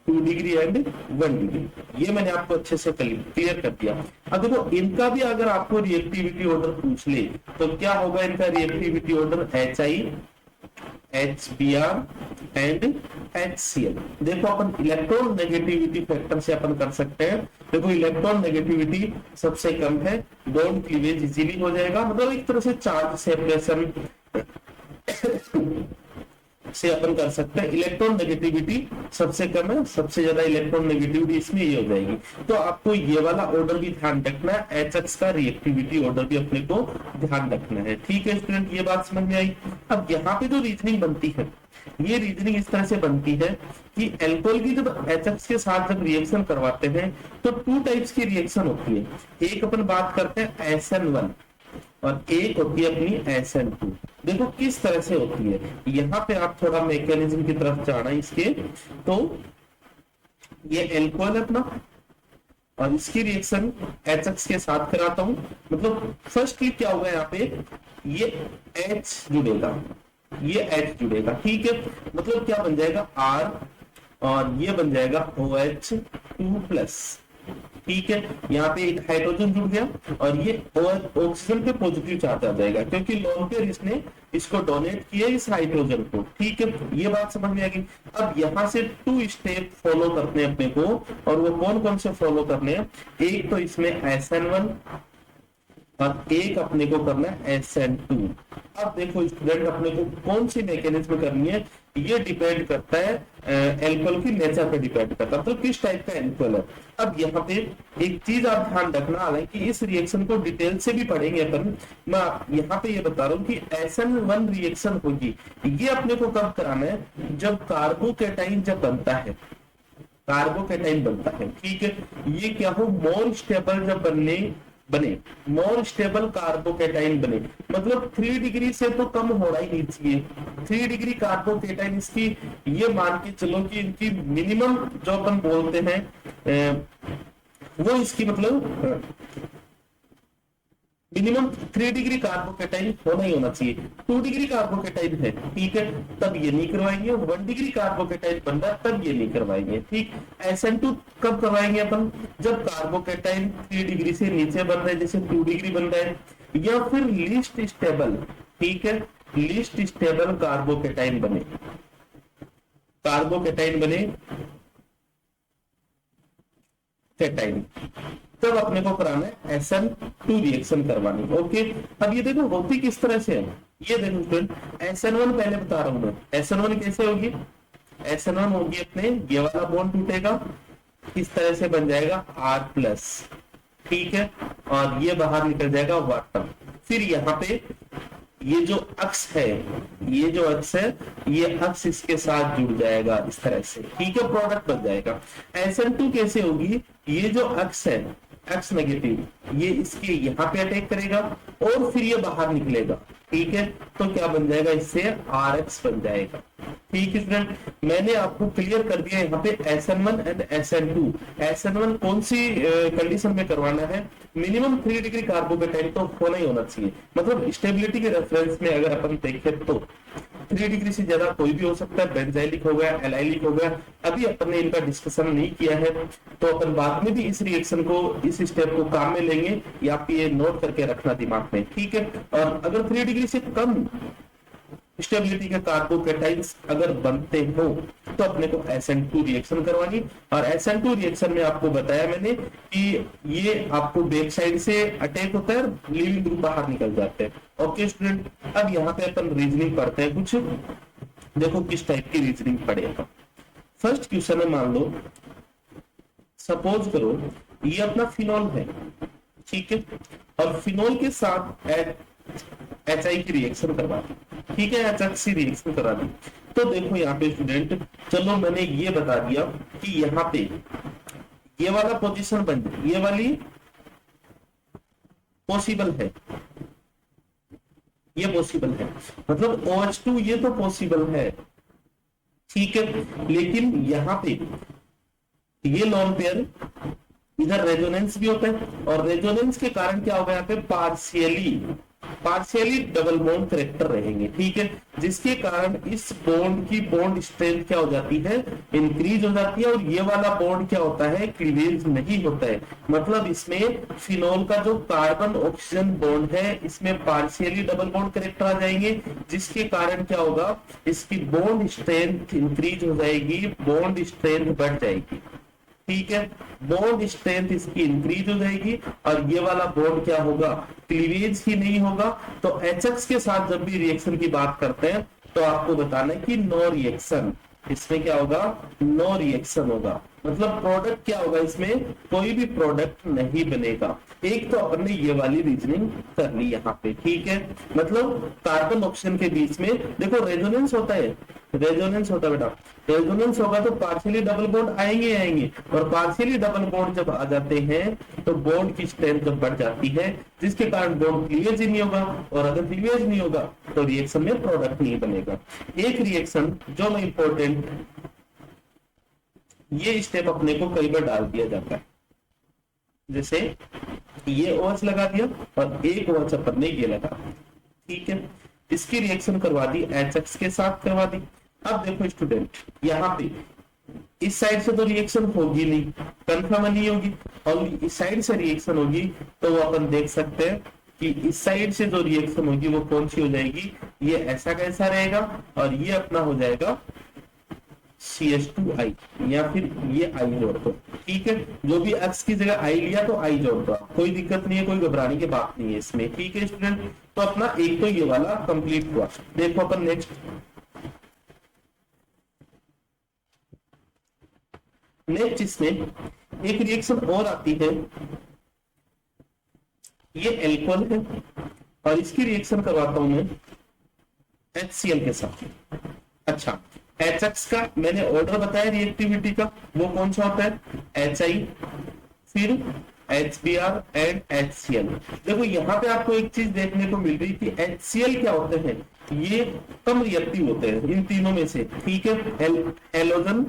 2 डिग्री एंड 1 डिग्री। ये मैंने आपको अच्छे से क्लियर कर दिया। अब देखो इनका भी अगर आपको रिएक्टिविटी ऑर्डर पूछ ले तो क्या होगा, इनका reactivity order HI, HBr and HCl। देखो अपन इलेक्ट्रॉन नेगेटिविटी फैक्टर से अपन कर सकते हैं। देखो इलेक्ट्रॉन नेगेटिविटी सबसे कम है, बॉन्ड क्लीवेज इजीली हो जाएगा, मतलब एक तरह से चार्ज सेपरेशन से अपन कर सकते हैं। इलेक्ट्रॉन नेगेटिविटी सबसे कम है, सबसे ज्यादा इलेक्ट्रॉन नेगेटिविटी इसमें ये हो जाएगी। तो आपको ये वाला ऑर्डर भी ध्यान रखना है, HX का रिएक्टिविटी ऑर्डर भी अपने को ध्यान रखना है, ठीक है स्टूडेंट, ये बात समझ में आई। अब यहाँ पे जो रीजनिंग बनती है, ये रीजनिंग इस तरह से बनती है कि एल्कोहल की जब HX के साथ जब रिएक्शन करवाते हैं तो 2 टाइप्स की रिएक्शन होती है। एक अपन बात करते हैं SN1 और एक होती है अपनी SN2। देखो किस तरह से होती है, यहाँ पे आप थोड़ा मैकेनिज्म की तरफ जाना इसके। तो ये एल्कोहल अपना और इसकी रिएक्शन HX के साथ कराता हूं, मतलब फर्स्ट क्या होगा, यहाँ पे ये H जुड़ेगा, ये H जुड़ेगा, ठीक है, मतलब क्या बन जाएगा R और ये बन जाएगा OH2+, ठीक है। यहाँ पे एक हाइड्रोजन जुड़ गया और ये ऑक्सीजन पे पॉजिटिव चार्ज आ जाएगा क्योंकि लोन पेयर इसने इसको डोनेट किया इस हाइड्रोजन को, ठीक है, ये बात समझ में आ गई। अब यहाँ से 2 स्टेप फॉलो करने अपने को, और वो कौन कौन से फॉलो करने हैं, एक तो इसमें SN1 और एक अपने को करना है SN2। अब देखो स्टूडेंट अपने को कौन सी मैकेनिज्म करनी है, ये डिपेंड करता है एल्कोहल की नेचर पे डिपेंड करता है, मतलब किस टाइप का एल्कोहल है। अब यहाँ पे एक चीज आप ध्यान रखना, हालांकि इस रिएक्शन को डिटेल से भी पढ़ेंगे अपन, मैं यहाँ पे ये बता रहा हूँ कि SN1 रिएक्शन होगी, ये अपने को कब कराना है, जब कार्बोकेटाइन जब बनता है, कार्बोकेटाइन बनता है, ठीक है। ये क्या हो, मोर स्टेबल जब बने, मोर स्टेबल कार्बोकेटाइन बने, मतलब 3 डिग्री से तो कम होना ही नहीं चाहिए। 3 डिग्री कार्बोकेटाइन इसकी, ये मान के चलो कि इनकी मिनिमम जो अपन बोलते हैं वो इसकी मतलब मिनिमम 3 डिग्री कार्बोकेटाइन होना ही होना चाहिए। 2 डिग्री कार्बोकेटाइन है, ठीक है, तब ये नहीं करवाएंगे। 1 डिग्री कार्बोकेटाइन बन रहा है तब ये नहीं करवाएंगे, ठीक। SN2 कब करवाएंगे अपन, जब कार्बोकेटाइन 3 डिग्री से नीचे बन रहा है, जैसे 2 डिग्री बन रहा है, या फिर लीस्ट स्टेबल, ठीक है, लीस्ट स्टेबल कार्बोकेटाइन बने, कार्बोकेटाइन बने केटाइन, तब अपने को कराना है SN2 रिएक्शन करवानी है। ओके, अब ये देखो होती किस तरह से है, ये देखो स्टूडेंट, SN1 पहले बता रहा हूं मैं, SN1 कैसे होगी, SN1 होगी अपने ये वाला बॉन्ड टूटेगा, इस तरह से बन जाएगा R+, ठीक है, और ये बाहर निकल जाएगा वाटर। फिर यहाँ पे ये जो अक्ष है, ये जो अक्ष है, ये अक्ष इसके साथ जुड़ जाएगा इस तरह से, ठीक है, प्रोडक्ट बन जाएगा। SN2 कैसे होगी, ये जो अक्ष है, एक्स नेगेटिव, ये इसके यहाँ पे अटैक करेगा और फिर ये बाहर निकलेगा, ठीक है, तो क्या बन जाएगा, इससे RX बन जाएगा। ठीक है स्टूडेंट, मैंने आपको क्लियर कर दिया यहाँ पे SN1 एंड SN2। SN1 कौन सी कंडीशन में करवाना है, मिनिमम 3 डिग्री कार्बोकेटाइन तो होना ही होना चाहिए, मतलब स्टेबिलिटी के रेफरेंस में अगर अपन देखें तो 3 डिग्री से ज्यादा कोई भी हो सकता है, बेंजाइलिक हो गया, एलाइलिक हो गया, अभी अपन ने इनका डिस्कशन नहीं किया है, तो अपन बाद में भी इस रिएक्शन को, इस स्टेप को काम में लेंगे, या आप ये नोट करके रखना दिमाग में, ठीक है। और अगर 3 डिग्री से कम स्टेबिलिटी के कार्बोकेटाइन्स अगर बनते हो तो अपने को SN2 रिएक्शन करवानी, और SN2 रिएक्शन में आपको बताया मैंने कि ये आपको बैक साइड से अटैक होता है, लिविंग ग्रुप बाहर निकल जाते हैं। ओके स्टूडेंट, अब यहाँ पे अपन रीजनिंग पढ़ते हैं कुछ, देखो किस टाइप की रीजनिंग पढ़ेगा। फर्स्ट क्वेश्चन है, मान लो सपोज करो ये अपना फिनॉल है, ठीक है, और फिनॉल के साथ HI की रिएक्शन करवा दी, ठीक है, HX रिएक्शन करा दी। तो देखो यहाँ पे स्टूडेंट, चलो मैंने ये बता दिया कि यहाँ पे ये वाला पोजीशन बन जाए, ये वाली पॉसिबल है, ये पॉसिबल है, मतलब OH2 ये तो पॉसिबल है, ठीक है, लेकिन यहाँ पे ये लॉन पेयर, इधर रेजोनेंस भी होता है, और रेजोनेंस के कारण क्या होगा, यहाँ पे पार्शियली डबल बॉन्ड करेक्टर रहेंगे, ठीक है, जिसके कारण इस बॉन्ड की बॉन्ड स्ट्रेंथ क्या हो जाती है, इंक्रीज हो जाती है, और ये वाला बॉन्ड क्या होता है, क्लीवेज नहीं होता है, मतलब इसमें फिनॉल का जो कार्बन ऑक्सीजन बॉन्ड है, इसमें पार्शियली डबल बॉन्ड करेक्टर आ जाएंगे, जिसके कारण क्या होगा, इसकी बॉन्ड स्ट्रेंथ इंक्रीज हो जाएगी, बॉन्ड स्ट्रेंथ बढ़ जाएगी, ठीक है, बॉन्ड स्ट्रेंथ इसकी इंक्रीज हो जाएगी, और ये वाला बॉन्ड क्या होगा, क्लीवेज ही नहीं होगा। तो HX के साथ जब भी रिएक्शन की बात करते हैं तो आपको बताना है कि नो रिएक्शन, इसमें क्या होगा, नो रिएक्शन होगा, मतलब प्रोडक्ट क्या होगा, इसमें कोई भी प्रोडक्ट नहीं बनेगा। एक तो अपन ने ये वाली रीजनिंग कर ली यहाँ पे, ठीक है, मतलब कार्बन ऑक्सीजन के बीच में देखो रेजोनेंस होता है, रेजोनेंस होता है बेटा, रेजोनेंस होगा तो पार्शियली डबल बॉन्ड आएंगे, और पार्शियली डबल बॉन्ड जब आ जाते हैं तो बॉन्ड की स्ट्रेंथ जब बढ़ जाती है, जिसके कारण बॉन्ड क्लीवेज ही नहीं होगा, और अगर क्लीवेज नहीं होगा तो रिएक्शन में प्रोडक्ट नहीं बनेगा। एक रिएक्शन जो इंपॉर्टेंट, ये स्टेप अपने को कई बार डाल दिया जाता है, जैसे ये OH लगा दिया और एक OH अपन ने ये लगा, ठीक है, इसकी रिएक्शन करवा दी, HX के साथ करवा दी। अब देखो स्टूडेंट, यहाँ पे इस साइड से तो रिएक्शन होगी नहीं, कंफर्म नहीं होगी, और इस साइड से रिएक्शन होगी तो वो अपन देख सकते हैं कि इस साइड से जो रिएक्शन होगी वो कौन सी हो जाएगी, ये ऐसा कैसा रहेगा, और ये अपना हो जाएगा CH2I, या फिर ये I जोड़ दो, ठीक है, जो भी X की जगह I लिया तो I जोड़ दो, कोई दिक्कत नहीं है, कोई घबराने की बात नहीं है इसमें, ठीक है स्टूडेंट। तो अपना एक तो ये वाला कंप्लीट हुआ। देखो अपन नेक्स्ट इसमें एक रिएक्शन और आती है, ये एल्कोहल है, और इसकी रिएक्शन करवाता हूं मैं HCl के साथ। अच्छा, HX का मैंने ऑर्डर बताया रिएक्टिविटी का, वो कौन सा होता है, HI, फिर HBr एंड HCl। देखो यहाँ पे आपको एक चीज देखने को मिल रही थी, HCl क्या होते हैं, ये कम रिएक्टिव होते हैं इन तीनों में से, ठीक है, हेलोजन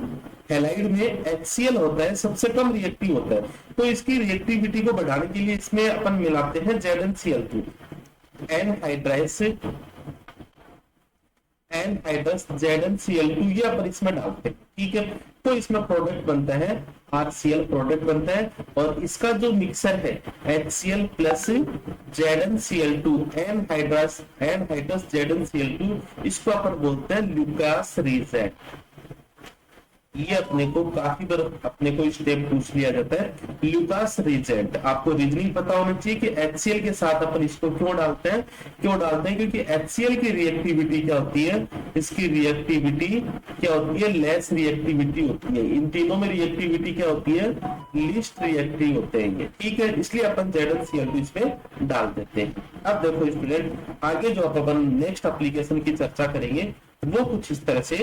हैलाइड में HCl होता है सबसे कम रिएक्टिव होता है, तो इसकी रिएक्टिविटी को बढ़ाने के लिए इसमें अपन मिलाते हैं ZnCl2, एनहाइड्राइस ZnCl2, ये अपन इसमें डालते हैं, ठीक है, तो इसमें प्रोडक्ट बनता है RCl, प्रोडक्ट बनता है, और इसका जो मिक्सर है HCl plus ZnCl2, anhydrous ZnCl2, इसको अपन बोलते हैं लुकास रीजेंट, ये अपने को काफी बार अपने को स्टेप पूछ लिया जाता है। ल्यूकास रीजेंट, आपको रीजनिंग पता होना चाहिए कि HCl के साथ अपन इसको क्यों डालते हैं, क्योंकि HCl की रिएक्टिविटी क्या होती है, इसकी रिएक्टिविटी क्या होती है, लेस रिएक्टिविटी होती है। इन तीनों में रिएक्टिविटी क्या होती है, लीस्ट रिएक्टिव होते हैं ये, ठीक है, इसलिए अपन ZnCl2 इसमें डाल देते हैं। अब देखो स्टूडेंट, आगे जो अपन नेक्स्ट एप्लीकेशन की चर्चा करेंगे वो कुछ इस तरह से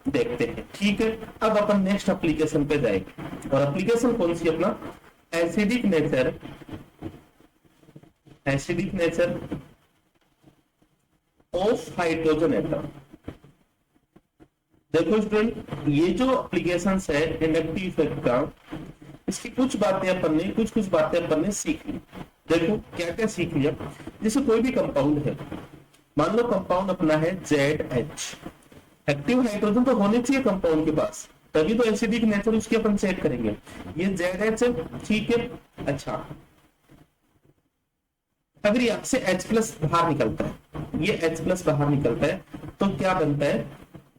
देखते हैं, ठीक है। अब अपन नेक्स्ट एप्लीकेशन पे जाएंगे, और एप्लीकेशन कौन सी अपना, acidic nature, acidic nature of hydrogen atom. देखो स्टूडेंट, ये जो एप्लीकेशन है इंडक्टिव इफेक्ट का, इसकी कुछ बातें अपन ने कुछ बातें अपन ने सीख ली। देखो क्या क्या सीख लिया, जैसे कोई भी कंपाउंड है, मान लो कंपाउंड अपना है ZH, एक्टिव हाइड्रोजन तो होने चाहिए कंपाउंड के पास, तभी तो एसिडिक नेचर उसकी अपन चेक करेंगे। ये ZH है, ठीक है। अच्छा, अगर यहाँ से H+ बाहर निकलता है, ये H+ बाहर निकलता है, तो क्या बनता है,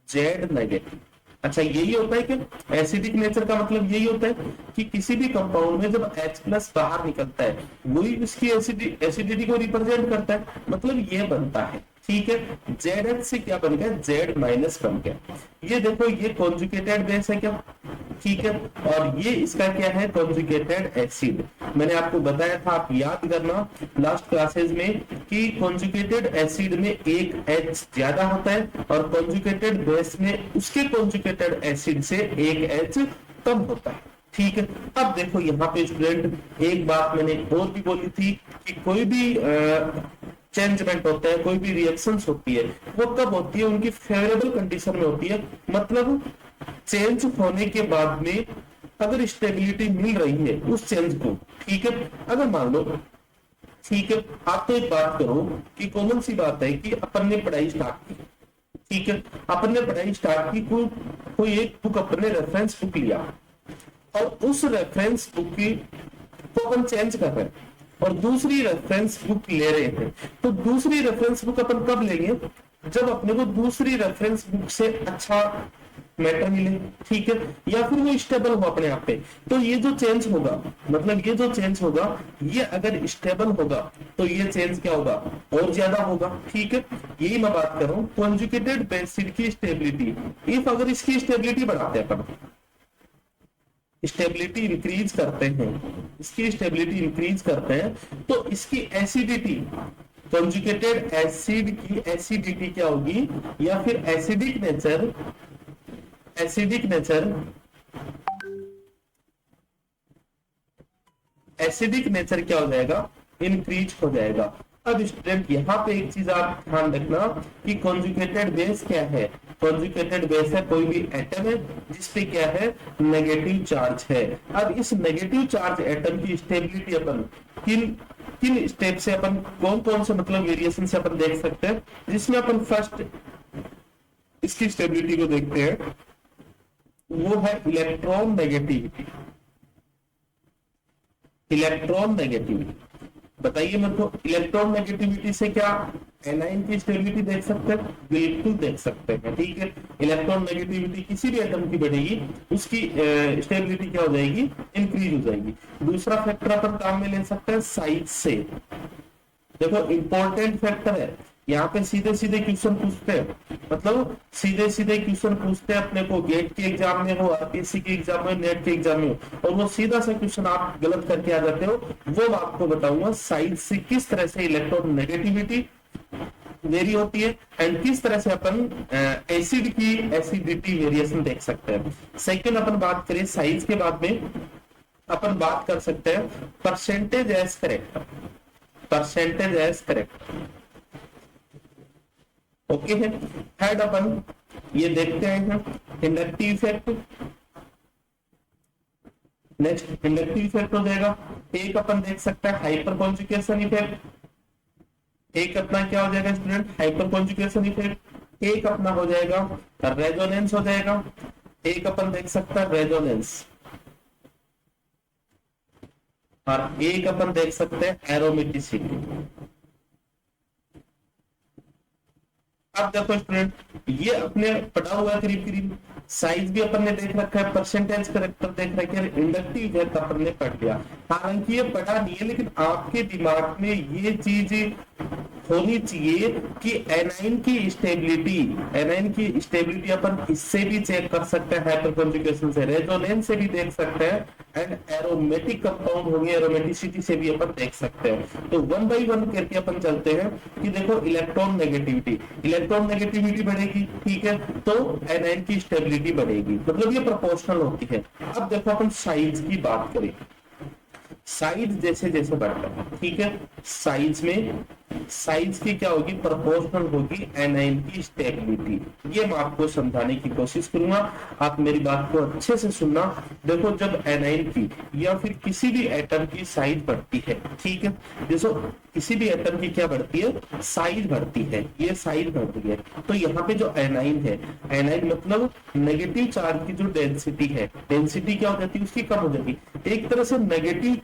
Z नेगेटिव। अच्छा, यही होता है कि एसिडिक नेचर का मतलब यही होता है कि किसी भी कंपाउंड में जब H+ बाहर निकलता है, वही उसकी एसिडिटी को रिप्रेजेंट करता है, मतलब ये बनता है, ठीक है। ZH से क्या बन गया, Z- बन गया। ये देखो, ये कॉन्जुगेटेड बेस है क्या, ठीक है, और ये इसका क्या है, कॉन्जुगेटेड एसिड। मैंने आपको बताया था, आप याद करना लास्ट क्लासेस में, कि कॉन्जुगेटेड एसिड में एक H ज्यादा होता है, और कॉन्जुगेटेड बेस में उसके कॉन्जुगेटेड एसिड से एक H कम होता है, ठीक है। अब देखो यहाँ पे स्टूडेंट, एक बात मैंने और भी बोली थी कि कोई भी चेंजमेंट होता है, कोई भी रिएक्शंस होती है, वो कब होती है, उनकी फेवरेबल कंडीशन में होती है। मतलब चेंज होने के बाद में अगर स्टेबिलिटी मिल रही है उस चेंज को, ठीक है। अगर मान लो, ठीक है, आप तो एक बात करो कि कॉमन सी बात है कि अपन ने पढ़ाई स्टार्ट की, ठीक है, अपन ने पढ़ाई स्टार्ट की, कोई एक बुक अपने रेफरेंस बुक लिया, और उस रेफरेंस बुक की को अपन चेंज कर रहे हैं, और दूसरी रेफरेंस बुक ले रहे हैं। तो दूसरी रेफरेंस बुक अपन कब लेंगे, जब अपने को दूसरी रेफरेंस बुक से अच्छा मैटर मिले, ठीक है, या फिर वो स्टेबल हो अपने आप पे। तो ये जो चेंज होगा, मतलब ये जो चेंज होगा, ये अगर स्टेबल होगा तो ये चेंज क्या होगा, और ज्यादा होगा, ठीक है। यही मैं बात कर रहा हूँ, कॉन्जुगेटेड बेसिड की स्टेबिलिटी, इफ अगर इसकी स्टेबिलिटी बढ़ाते हैं अपन, स्टेबिलिटी इंक्रीज करते हैं, इसकी स्टेबिलिटी इंक्रीज करते हैं, तो इसकी एसिडिटी, कॉन्जुगेटेड एसिड की एसिडिटी क्या होगी, या फिर acidic nature, acidic nature, acidic nature क्या हो जाएगा, इंक्रीज हो जाएगा। अब स्टूडेंट यहाँ पे एक चीज आप ध्यान रखना कि कॉन्जुगेटेड बेस क्या है, कॉन्जुगेटेड बेस है कोई भी एटम है जिसपे क्या है, नेगेटिव चार्ज है। अब इस नेगेटिव चार्ज एटम की स्टेबिलिटी अपन किन किन स्टेप से, अपन कौन कौन से मतलब वेरिएशन से अपन देख सकते हैं, जिसमें अपन फर्स्ट इसकी स्टेबिलिटी को देखते हैं, वो है इलेक्ट्रॉन नेगेटिविटी। इलेक्ट्रॉन नेगेटिविटी, बताइए मेरे को, इलेक्ट्रॉन नेगेटिविटी से क्या एनाइन की स्टेबिलिटी देख सकते हैं, बिल्कुल देख सकते हैं, ठीक है। इलेक्ट्रॉन नेगेटिविटी किसी भी एटम की बढ़ेगी, उसकी स्टेबिलिटी क्या हो जाएगी, इंक्रीज हो जाएगी। दूसरा फैक्टर अपन काम में ले सकते हैं साइज से। देखो इंपॉर्टेंट फैक्टर है, यहाँ पे सीधे सीधे क्वेश्चन पूछते हैं, मतलब सीधे सीधे क्वेश्चन पूछते हैं अपने को, गेट के एग्जाम में हो, आरपीएससी के एग्जाम में, नेट के एग्जाम में हो, और वो सीधा सा क्वेश्चन आप गलत करके आ जाते हो। वो मैं आपको बताऊंगा साइज से किस तरह से इलेक्ट्रॉन नेगेटिविटी वेरी होती है, एंड किस तरह से अपन एसिड की एसिडिटी वेरिएशन देख सकते हैं। सेकेंड अपन बात करें साइज के बाद में, अपन बात कर सकते हैं percentage s correct, percentage s correct, okay है। थर्ड अपन ये देखते हैं inductive effect, next inductive effect हो जाएगा। एक अपन देख सकते हैं हाइपर कॉन्जुगेशन इफेक्ट, एक अपना क्या हो जाएगा स्टूडेंट, हाइपर कॉन्जुगेशन इफेक्ट। एक अपना हो जाएगा रेजोनेंस हो जाएगा, एक अपन देख सकता है रेजोनेंस, और एक अपन देख सकते हैं एरोमेटिसिटी। अब देखो स्टूडेंट, ये अपने पढ़ा हुआ है करीब करीब, साइज भी अपन ने देख रखा है, परसेंटेज करेक्टर देख रखे हैं, इंडक्टिव है तो अपन ने पढ़ लिया। हालांकि ये पढ़ा नहीं है, लेकिन आपके दिमाग में ये चीज होनी चाहिए कि एनाइन की स्टेबिलिटी अपन इससे भी चेक कर सकते हैं, हाइपर कॉन्जुगेशन से, रेजोनेंस से भी देख सकते हैं, एंड एरोमेटिक कंपाउंड होंगे, एरोमेटिसिटी से भी अपन देख सकते हैं। तो वन बाय वन करके अपन चलते हैं कि देखो इलेक्ट्रॉन नेगेटिविटी बढ़ेगी, ठीक है, तो एनाइन की स्टेबिलिटी बढ़ेगी, मतलब ये प्रोपोर्शनल होती है। अब देखो अपन साइज की बात करें, साइज जैसे जैसे बढ़ता है, ठीक है, साइज की क्या होगी, प्रोपोर्शनल होगी एनाइन की स्टेबिलिटी। ये मैं आपको समझाने की कोशिश करूंगा, आप मेरी बात को अच्छे से सुनना। देखो जब एनाइन की या फिर किसी भी एटम की साइज बढ़ती है, ठीक है, जैसे किसी भी एटम की क्या बढ़ती है, साइज बढ़ती है, ये साइज बढ़ती है, तो यहाँ पे जो एनाइन है, एनाइन मतलब नेगेटिव चार्ज की जो डेंसिटी है, डेंसिटी क्या हो जाती है उसकी, कम हो जाती है। एक तरह से नेगेटिव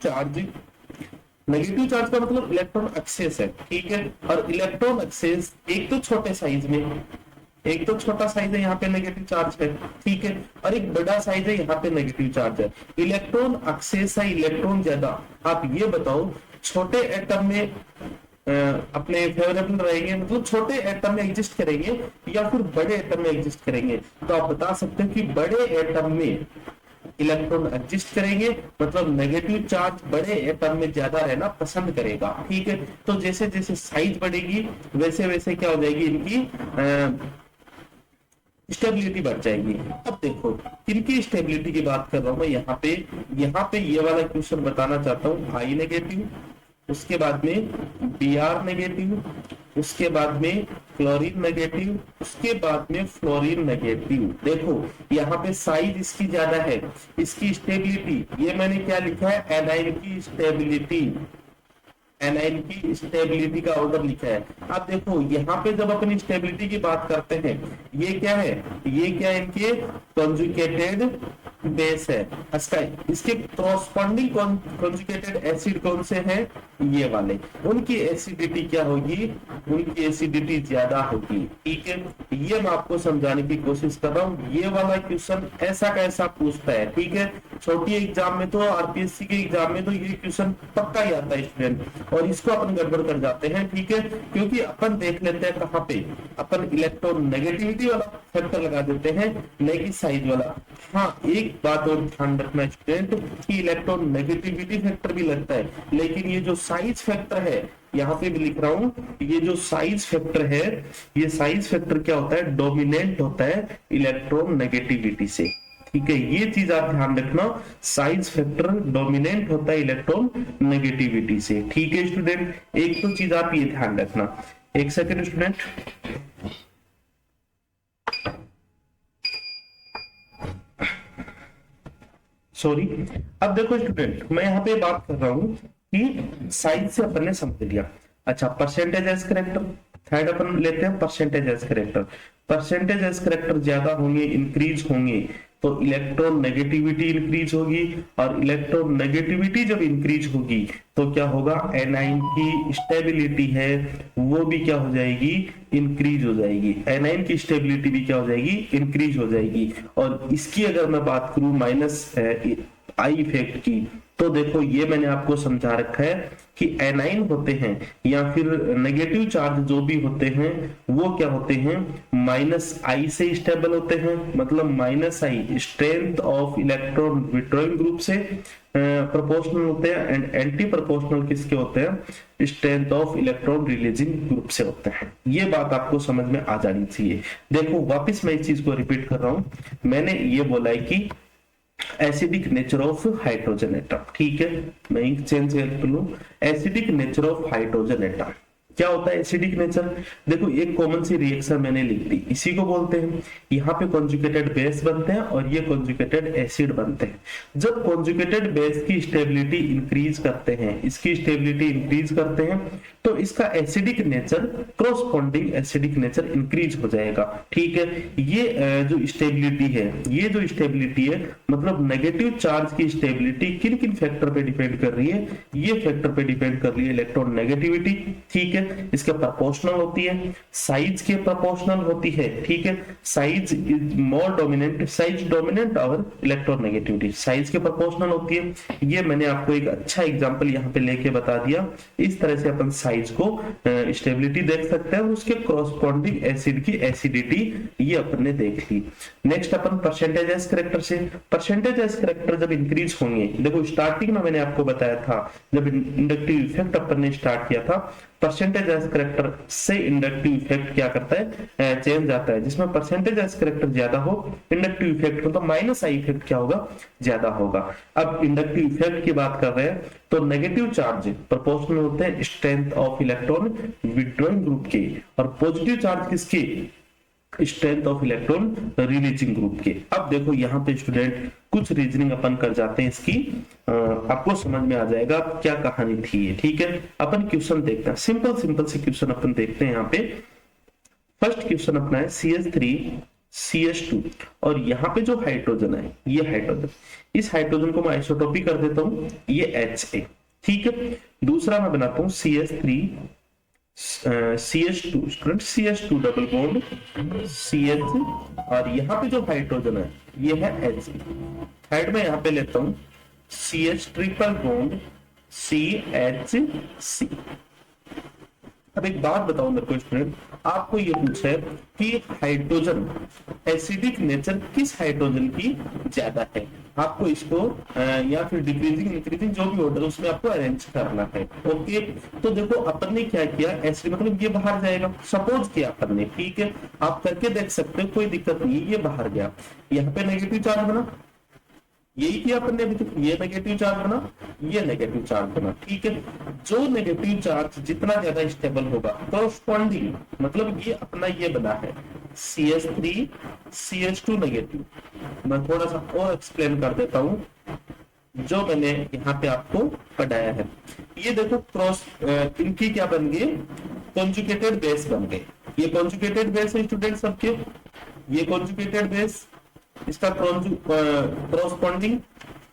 चार्ज का मतलब इलेक्ट्रॉन एक्सेस है, ठीक है, और इलेक्ट्रॉन एक्सेस एक तो छोटे साइज में, एक तो छोटा साइज है, यहाँ पे नेगेटिव चार्ज है, ठीक है, और एक बड़ा साइज है, यहाँ पे नेगेटिव चार्ज है। इलेक्ट्रॉन एक्सेस है, इलेक्ट्रॉन ज्यादा। आप ये बताओ छोटे एटम में अपने फेवरेबल रहेंगे, मतलब छोटे एटम में एग्जिस्ट करेंगे या फिर बड़े एटम में एग्जिस्ट करेंगे, तो आप बता सकते हो कि बड़े एटम में इलेक्ट्रॉन एग्जिस्ट करेंगे, मतलब नेगेटिव चार्ज बड़े एटम में ज्यादा रहना पसंद करेगा, ठीक है। तो जैसे जैसे साइज बढ़ेगी वैसे वैसे क्या हो जाएगी, इनकी स्टेबिलिटी बढ़ जाएगी। अब देखो किनकी स्टेबिलिटी की बात कर रहा हूं मैं, यहाँ पे ये वाला क्वेश्चन बताना चाहता हूँ, आई नेगेटिव, उसके बाद में Br नेगेटिव, उसके बाद में क्लोरीन नेगेटिव, उसके बाद में फ्लोरीन नेगेटिव। देखो यहाँ पे साइज इसकी ज्यादा है, इसकी स्टेबिलिटी, ये मैंने क्या लिखा है, एनाइन की स्टेबिलिटी का ऑर्डर लिखा है। अब देखो यहाँ पे जब अपन स्टेबिलिटी की बात करते हैं, ये क्या है, इनके कॉन्जुगेटेड बेस है, इसके कॉरस्पॉन्डिंग कॉन्जुगेटेड एसिड कौन से हैं, ये वाले, उनकी एसिडिटी क्या होगी, उनकी एसिडिटी ज्यादा होगी, ठीक है। ये मैं आपको समझाने की कोशिश कर रहा हूँ। ये वाला क्वेश्चन ऐसा कैसा पूछता है, ठीक है, छोटी एग्जाम में तो, आरपीएससी के एग्जाम में तो ये क्वेश्चन पक्का ही आता है स्टूडेंट, और इसको अपन गड़बड़ कर जाते हैं, ठीक है, क्योंकि अपन देख लेते हैं कहाँ पे, अपन इलेक्ट्रॉन नेगेटिविटी वाला फैक्टर लगा देते हैं, नहीं कि साइज वाला। हाँ, एक बात और ध्यान रखना स्टूडेंट कि इलेक्ट्रॉन नेगेटिविटी फैक्टर भी लगता है, लेकिन ये जो साइज फैक्टर है, यहाँ पे भी लिख रहा हूं, ये जो साइज फैक्टर है, ये साइज फैक्टर क्या होता है, डोमिनेंट होता है इलेक्ट्रॉन नेगेटिविटी से, ठीक है। ये चीज आप ध्यान रखना, साइज फैक्टर डोमिनेंट होता है इलेक्ट्रॉन नेगेटिविटी से, ठीक है स्टूडेंट। एक तो चीज आप ये ध्यान रखना, एक सेकेंड स्टूडेंट, सॉरी। अब देखो स्टूडेंट, मैं यहाँ पे बात कर रहा हूँ कि साइज से अपन ने समझ लिया। अच्छा, परसेंटेज एज करेक्टर, थर्ड अपन लेते हैं percentage s character. Percentage s character ज्यादा होंगे, इंक्रीज होंगे, तो इलेक्ट्रॉन नेगेटिविटी इंक्रीज होगी, और इलेक्ट्रॉन नेगेटिविटी जब इंक्रीज होगी तो क्या होगा, एनाइन की स्टेबिलिटी है वो भी क्या हो जाएगी, इंक्रीज हो जाएगी। एनाइन की स्टेबिलिटी भी क्या हो जाएगी, इंक्रीज हो जाएगी। और इसकी अगर मैं बात करूं माइनस आई इफेक्ट की, तो देखो ये मैंने आपको समझा रखा है कि एनाइन होते हैं या फिर नेगेटिव चार्ज जो भी होते हैं वो क्या होते हैं, माइनस आई से स्टेबल होते हैं, मतलब minus I strength of electron withdrawing group से प्रोपोर्शनल होते हैं, एंड एंटी प्रोपोर्शनल किसके होते हैं, strength of electron releasing group से होते हैं। ये बात आपको समझ में आ जानी चाहिए। देखो वापस मैं इस चीज को रिपीट कर रहा हूं, मैंने ये बोला है कि acidic nature of hydrogen atom, ठीक है, मैं इंक चेंज कर लूं, acidic nature of hydrogen atom क्या होता है, एसिडिक नेचर। देखो एक कॉमन सी रिएक्शन मैंने लिख दी, इसी को बोलते हैं, यहाँ पे कॉन्जुगेटेड बेस बनते हैं और ये कॉन्जुगेटेड एसिड बनते हैं। जब कॉन्जुगेटेड बेस की स्टेबिलिटी इंक्रीज करते हैं, इसकी स्टेबिलिटी इंक्रीज करते हैं, तो इसका acidic nature, corresponding acidic nature increase हो जाएगा, ठीक है। ये जो स्टेबिलिटी है, ये जो स्टेबिलिटी है, मतलब नेगेटिव चार्ज की स्टेबिलिटी किन किन फैक्टर पे डिपेंड कर रही है, ये फैक्टर पे डिपेंड कर रही है, इलेक्ट्रॉन नेगेटिविटी, ठीक है, है, इसके प्रोपोर्शनल होती है, साइज के प्रोपोर्शनल होती है, ठीक है। Size is more dominant, size dominant और इलेक्ट्रोनेगेटिविटी साइज के प्रोपोर्शनल होती है। ये मैंने आपको एक अच्छा एग्जांपल यहाँ पे लेके बता दिया। इस तरह से अपन साइज को स्टेबिलिटी देख सकते हैं और उसके कॉरस्पॉन्डिंग एसिड की एसिडिटी ये अपन ने देख ली। नेक्स्ट अपन परसेंटेज एस करेक्टर से, परसेंटेज एस करेक्टर जब इंक्रीज होंगे, देखो स्टार्टिंग में मैंने आपको बताया था जब इंडक्टिव इफेक्ट अपन ने स्टार्ट किया था, परसेंटेज एस करेक्टर से इंडक्टिव इफेक्ट क्या करता है, चेंज आता है, जिसमें परसेंटेज एस करेक्टर ज्यादा हो इंडक्टिव इफेक्ट मतलब माइनस आई इफेक्ट क्या होगा, ज्यादा होगा। अब इंडक्टिव इफेक्ट की बात कर रहे हैं तो नेगेटिव चार्ज प्रोपोर्शनल होते हैं strength of electron withdrawing group के, और पॉजिटिव चार्ज किसके, strength of electron releasing group के। अब देखो यहाँ पे स्टूडेंट कुछ रीजनिंग अपन कर जाते हैं इसकी, आपको समझ में आ जाएगा क्या कहानी थी ये, ठीक है। अपन क्वेश्चन देखते हैं, सिंपल सिंपल से क्वेश्चन अपन देखते हैं। यहाँ पे फर्स्ट क्वेश्चन अपना है CH3 CH2 और यहाँ पे जो हाइड्रोजन है ये हाइड्रोजन, इस हाइड्रोजन को मैं आइसोटोपी कर देता हूँ, ये HA, ठीक है। दूसरा मैं बनाता हूँ CH3 CH2 student, CH2 double bond CH, और यहाँ पे जो हाइड्रोजन है ये है H। थर्ड में यहाँ पे लेता हूँ CH ट्रिपल बॉन्ड CHC। अब एक बात बताओ मेरे को स्टूडेंट, आपको ये पूछा है कि हाइड्रोजन एसिडिक नेचर किस हाइड्रोजन की ज्यादा है, आपको इसको या फिर डिक्रीजिंग इंक्रीजिंग जो भी ऑर्डर उसमें आपको अरेंज करना है, ओके। तो देखो अपन ने क्या किया, एसिड मतलब ये बाहर जाएगा, सपोज किया अपन ने, ठीक है, आप करके देख सकते हो कोई दिक्कत नहीं, ये बाहर गया, यहाँ पे नेगेटिव चार्ज बना, यही किया अपन ने अभी तक, ये नेगेटिव चार्ज बना, ये नेगेटिव चार्ज बना, ठीक है। जो नेगेटिव चार्ज जितना ज्यादा स्टेबल होगा कॉरस्पॉन्डिंग, मतलब ये अपना ये बना है CH3 CH2 नेगेटिव। मैं थोड़ा सा और एक्सप्लेन कर देता हूँ जो मैंने यहाँ पे आपको पढ़ाया है। ये देखो क्रॉस इनकी क्या बन गई, कॉन्जुगेटेड बेस बन गए, ये कॉन्जुगेटेड बेस है स्टूडेंट सबके, ये कॉन्जुगेटेड बेस, इसका कॉरस्पॉन्डिंग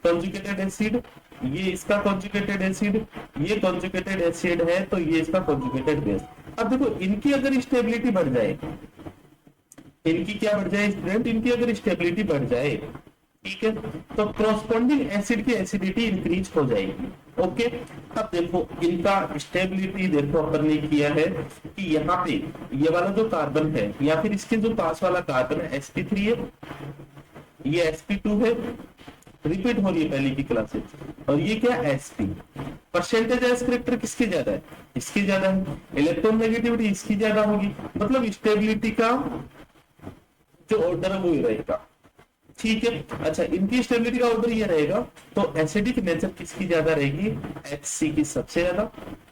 कॉन्जुगेटेड एसिड, ये इसका कॉन्जुगेटेड एसिड, ये कॉन्जुगेटेड एसिड है तो ये इसका कॉन्जुगेटेड बेस। अब देखो इनकी अगर स्टेबिलिटी बढ़ जाए, इनकी क्या बढ़ जाए स्टूडेंट, इनकी अगर स्टेबिलिटी बढ़ जाए, ठीक है, तो कॉरस्पॉन्डिंग एसिड की एसिडिटी इंक्रीज हो जाएगी, ओके। अब देखो इनका स्टेबिलिटी देखो अपन ने किया है कि यहाँ पे ये वाला जो कार्बन है या फिर इसके जो पास वाला कार्बन है sp3 है, ये sp2 है, रिपीट हो रही है पहले की क्लासेस, और ये क्या sp, परसेंटेज एस करेक्टर किसके ज्यादा है, इसकी ज्यादा है, इलेक्ट्रॉन नेगेटिविटी इसकी ज्यादा होगी, मतलब स्टेबिलिटी का जो ऑर्डर है वो ही रहेगा, ठीक है। अच्छा इनकी स्टेबिलिटी का ऑर्डर ये रहेगा, तो एसिडिक नेचर किसकी ज्यादा रहेगी, HC की सबसे ज्यादा,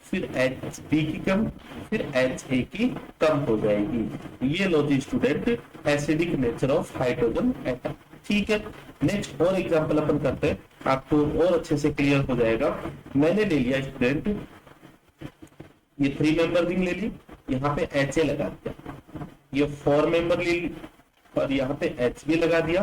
फिर HB की कम, फिर HA की कम हो जाएगी। ये लो जी student acidic nature of hydrogen atom, ठीक है। नेक्स्ट और एग्जांपल अपन करते हैं, आपको और अच्छे से क्लियर हो जाएगा। मैंने ले लिया स्टूडेंट ये 3 मेंबर रिंग ले ली, यहाँ पे HA लगा दिया, ये 4 मेंबर ले ली और यहाँ पे HB लगा दिया,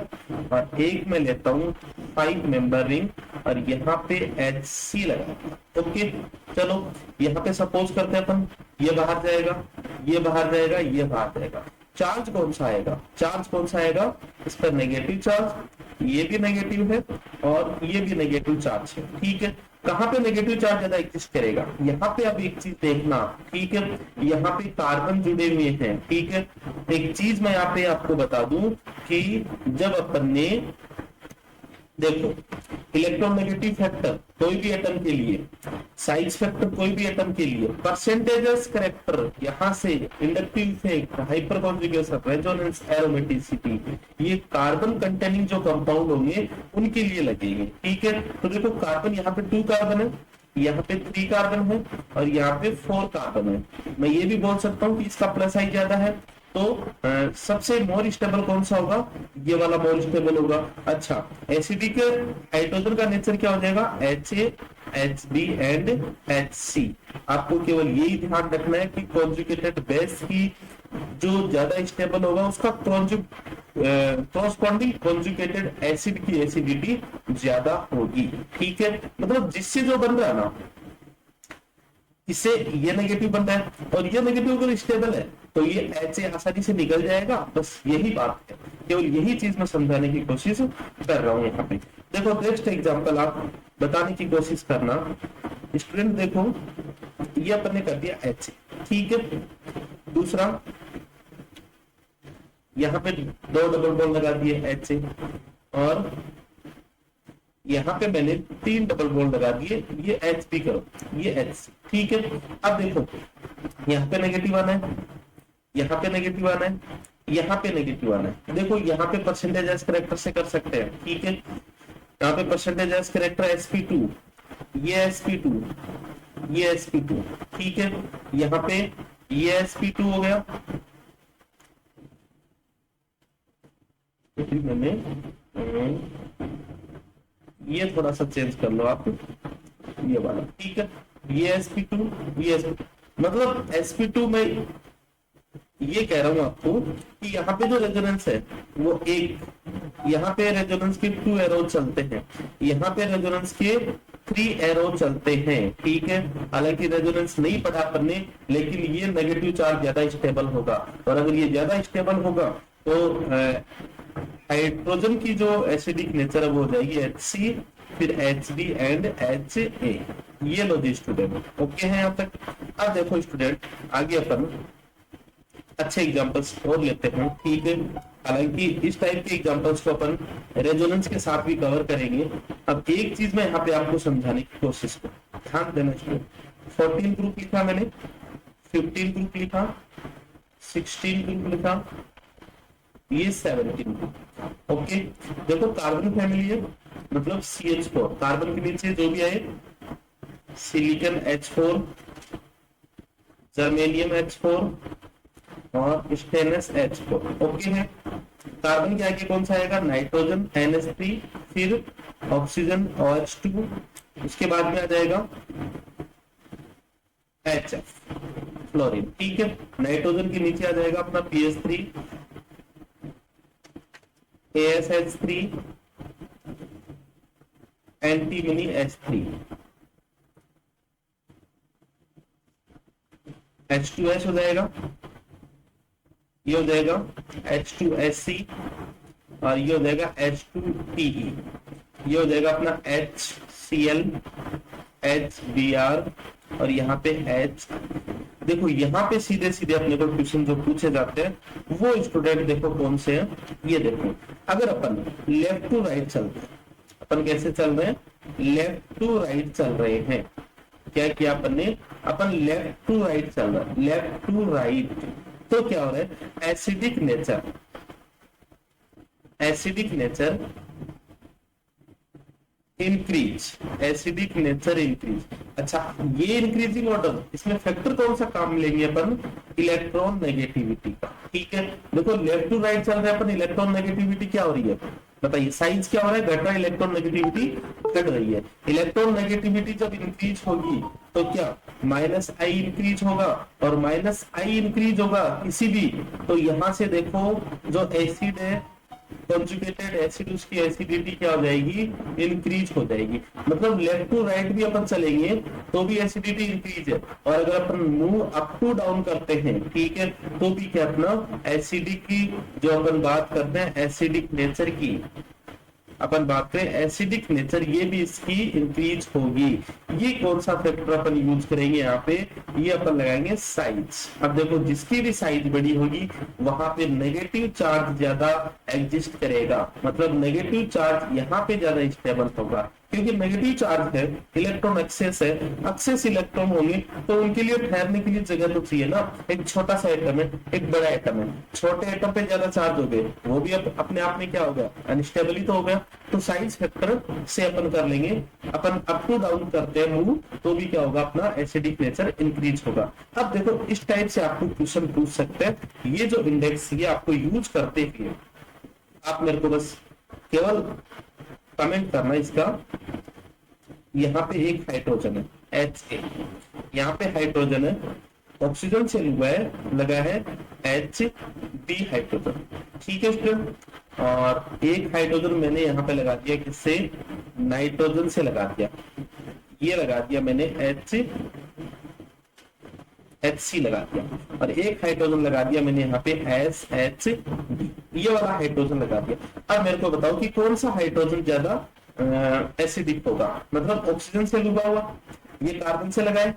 और एक मैं लेता हूँ 5 मेंबर रिंग और यहाँ पे HC लगा दिया, ओके। चलो यहाँ पे सपोज करते हैं अपन, ये बाहर जाएगा, ये बाहर जाएगा, ये बाहर जाएगा, चार्ज कौन सा आएगा, चार्ज कौन सा आएगा, इस पर नेगेटिव चार्ज, ये भी नेगेटिव है और ये भी नेगेटिव चार्ज है, ठीक है। कहाँ पे नेगेटिव चार्ज ज्यादा एग्जिस्ट करेगा, यहाँ पे अब एक चीज देखना, ठीक है, यहाँ पे कार्बन जुड़े हुए हैं, ठीक है। एक चीज मैं यहाँ पे आपको बता दूं कि जब अपन ने देखो इलेक्ट्रोनेगेटिव फैक्टर कोई भी एटम के लिए, साइज फैक्टर कोई भी एटम के लिए, परसेंटेजेस करेक्टर यहाँ से inductive effect, hyper conjugation, resonance, aromaticity, ये कार्बन कंटेनिंग जो कंपाउंड होंगे उनके लिए लगेंगे, ठीक है। तो देखो कार्बन यहाँ पे 2 कार्बन है, यहाँ पे 3 कार्बन है और यहाँ पे 4 कार्बन है। मैं ये भी बोल सकता हूँ कि इसका प्लस आई ज्यादा है, तो सबसे मोर स्टेबल कौन सा होगा, ये वाला मोर स्टेबल होगा। अच्छा एसिडिक हाइड्रोजन का नेचर क्या हो जाएगा, HA, HB एंड HC। आपको केवल यही ध्यान रखना है कि कॉन्जुगेटेड बेस की जो ज्यादा स्टेबल होगा उसका कॉरस्पॉन्डिंग कॉन्जुगेटेड एसिड की एसिडिटी ज्यादा होगी, ठीक है। मतलब जिससे जो बन रहा है ना, इससे ये नेगेटिव बन रहा है और ये नेगेटिव अगर स्टेबल है तो ये एच से आसानी से निकल जाएगा। बस यही बात है, केवल यही चीज मैं समझाने की कोशिश कर रहा हूँ यहाँ पे। देखो नेक्स्ट एग्जांपल आप बताने की कोशिश करना। स्टूडेंट देखो ये अपन ने कर दिया एच, ठीक है। दूसरा यहाँ पे 2 डबल बॉन्ड लगा दिए एच से और यहाँ पे मैंने 3 डबल बॉन्ड लगा दिए, ये एच पी करो, ये एच, ठीक है। अब देखो यहाँ पे नेगेटिव आना है, यहाँ पे नेगेटिव आना है, यहाँ पे नेगेटिव आना है। देखो यहाँ पे परसेंटेज एस करेक्टर से कर सकते हैं, ठीक है। यहाँ पे परसेंटेज एस करेक्टर sp2, ये sp2, ये sp2, ठीक है। यहाँ पे ये sp2 हो गया, मैंने ये थोड़ा सा चेंज कर लो आप, ये वाला, ठीक है। ये sp2, ये sp2, मतलब sp2 में ये कह रहा हूं आपको कि यहाँ पे जो रेजोनेंस है वो एक, यहाँ पे रेजोनेंस के 2 एरो चलते हैं, यहाँ पे रेजोनेंस के 3 एरो चलते हैं, ठीक है। हालांकि रेजोनेंस नहीं पढ़ा अपन ने, लेकिन ये नेगेटिव चार्ज ज्यादा स्टेबल होगा और अगर ये ज्यादा स्टेबल होगा तो हाइड्रोजन की जो एसिडिक नेचर है वो हो जाएगी HC, फिर HD एंड HA। ये लो जी स्टूडेंट, ओके है यहाँ तक। अब देखो स्टूडेंट आगे अपन अच्छे एग्जांपल्स और लेते हैं, ठीक है। हालांकि इस टाइप के एग्जांपल्स को अपन रेजोनेंस के साथ भी कवर करेंगे। अब एक चीज मैं यहाँ पे आपको समझाने की कोशिश करूँ, ध्यान देना स्टूडेंट। 14 ग्रुप लिखा मैंने, 15 ग्रुप लिखा, 16 ग्रुप लिखा, ये 17 ग्रुप, ओके। देखो कार्बन फैमिली है, मतलब CH4, कार्बन के नीचे जो भी आए, सिलिकॉन H4, जर्मेनियम H4 और स्टेनलेस H4, ओके है। कार्बन के आगे कौन सा आएगा, नाइट्रोजन NH3, फिर ऑक्सीजन OH2, उसके बाद में आ जाएगा HF, फ्लोरीन, ठीक है। नाइट्रोजन के नीचे आ जाएगा अपना PH3, ASH3, antimony H3, H2S हो जाएगा, ये हो जाएगा H2SC और ये हो जाएगा H2PE, ये हो जाएगा अपना HCl, HBr और यहाँ पे H। देखो यहाँ पे सीधे सीधे अपने को क्वेश्चन जो पूछे जाते हैं वो स्टूडेंट देखो कौन से हैं। ये देखो अगर अपन लेफ्ट टू राइट चलते हैं, अपन कैसे चल रहे हैं, लेफ्ट टू राइट चल रहे हैं। क्या किया अपन ने, अपन लेफ्ट टू राइट चल रहा है, लेफ्ट टू राइट, तो क्या हो रहा है, acidic nature, acidic nature increase, acidic nature increase. अच्छा ये इंक्रीजिंग ऑर्डर, इसमें फैक्टर कौन सा काम लेंगे अपन, इलेक्ट्रॉन नेगेटिविटी का, ठीक है। देखो लेफ्ट टू राइट चल रहा है अपन, इलेक्ट्रॉन नेगेटिविटी क्या हो रही है बताइए, साइंस क्या हो रहा है, घट रहा है, इलेक्ट्रॉन नेगेटिविटी घट रही है। इलेक्ट्रॉन नेगेटिविटी जब इंक्रीज होगी तो क्या -I इंक्रीज होगा, और -I इंक्रीज होगा किसी भी, तो यहां से देखो जो एसिड है कंजुगेटेड एसिड, उसकी एसिडिटी क्या हो जाएगी, इंक्रीज हो जाएगी। मतलब लेफ्ट टू राइट भी अपन चलेंगे तो भी एसिडिटी इंक्रीज है, और अगर अपन मूव अप टू डाउन करते हैं, ठीक है, तो भी क्या अपना एसिडिक की जो अपन बात करते हैं, एसिडिक नेचर की अपन बात करें, एसिडिक नेचर ये भी इसकी इंक्रीज होगी। ये कौन सा फैक्टर अपन यूज करेंगे यहाँ पे, ये अपन लगाएंगे साइज। अब देखो जिसकी भी साइज बड़ी होगी वहां पे नेगेटिव चार्ज ज्यादा एग्जिस्ट करेगा, मतलब नेगेटिव चार्ज यहाँ पे ज्यादा स्टेबल होगा, क्योंकि नेगेटिव चार्ज है, इलेक्ट्रॉन एक्सेस है, एक्सेस इलेक्ट्रॉन होंगे तो उनके लिए ठहरने के लिए जगह तो चाहिए ना। एक छोटा सा एटम है, एक बड़ा एटम है, छोटे एटम पे ज्यादा चार्ज हो गए, वो भी अपने आप में क्या हो गया, अनस्टेबल ही तो हो गया। तो साइज फैक्टर से अपन कर लेंगे, अपन अप टू डाउन करते हैं मूव, तो भी क्या होगा, अपना एसिडिक नेचर इंक्रीज होगा। अब देखो इस टाइप से आपको क्वेश्चन पूछ सकते हैं। ये जो इंडेक्स ये आपको यूज करते हैं, आप मेरे को बस केवल कमेंट करना इसका। यहाँ पे एक हाइड्रोजन है HA, यहाँ पे हाइड्रोजन है, ऑक्सीजन से लगा है HB हाइड्रोजन, ठीक है स्टूडेंट। और एक हाइड्रोजन मैंने यहाँ पे लगा दिया, किससे, नाइट्रोजन से लगा दिया, ये लगा दिया मैंने HC लगा दिया और एक हाइड्रोजन लगा दिया मैंने यहाँ पे SH, ये वाला हाइड्रोजन लगा दिया। अब मेरे को बताओ कि कौन सा हाइड्रोजन ज्यादा एसिडिक होगा, मतलब ऑक्सीजन से लगा हुआ, ये कार्बन से लगा है,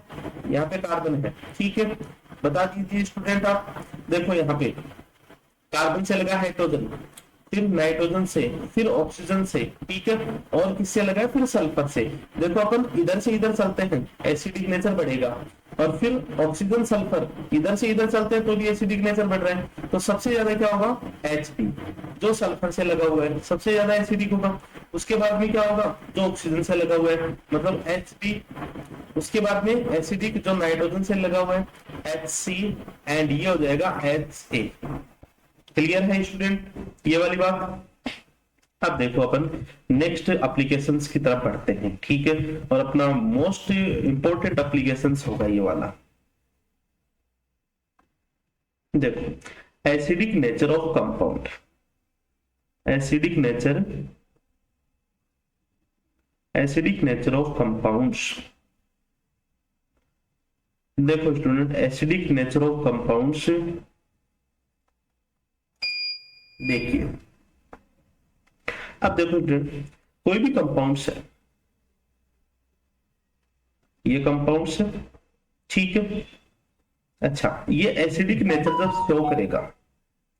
यहाँ पे कार्बन है, ठीक है, बता दीजिए स्टूडेंट आप। देखो यहाँ पे कार्बन से लगा हाइड्रोजन, फिर नाइट्रोजन से, फिर ऑक्सीजन से, ठीक है, और किससे लगा है, फिर सल्फर से। देखो अपन इधर से इधर चलते हैं, एसिडिक नेचर बढ़ेगा, और फिर ऑक्सीजन सल्फर इधर से इधर चलते हैं तो भी एसिडिक नेचर बढ़ रहा है। तो सबसे ज्यादा क्या होगा, Hb, जो सल्फर से लगा हुआ है सबसे ज्यादा एसिडिक होगा। उसके बाद में क्या होगा, जो ऑक्सीजन से लगा हुआ है मतलब Hb, उसके बाद में एसिडिक जो नाइट्रोजन से लगा हुआ है Hc, एंड ये हो जाएगा Ha। क्लियर है स्टूडेंट ये वाली बात। अब देखो अपन नेक्स्ट एप्लीकेशंस की तरफ बढ़ते हैं, ठीक है, और अपना मोस्ट इंपॉर्टेंट एप्लीकेशंस होगा ये वाला। देखो acidic nature of compound, acidic nature of compounds. देखो student acidic nature of compounds, देखिए अब देखो कोई भी कंपाउंड्स है, ये कंपाउंड्स है, ठीक है। अच्छा ये एसिडिक नेचर जब शो करेगा,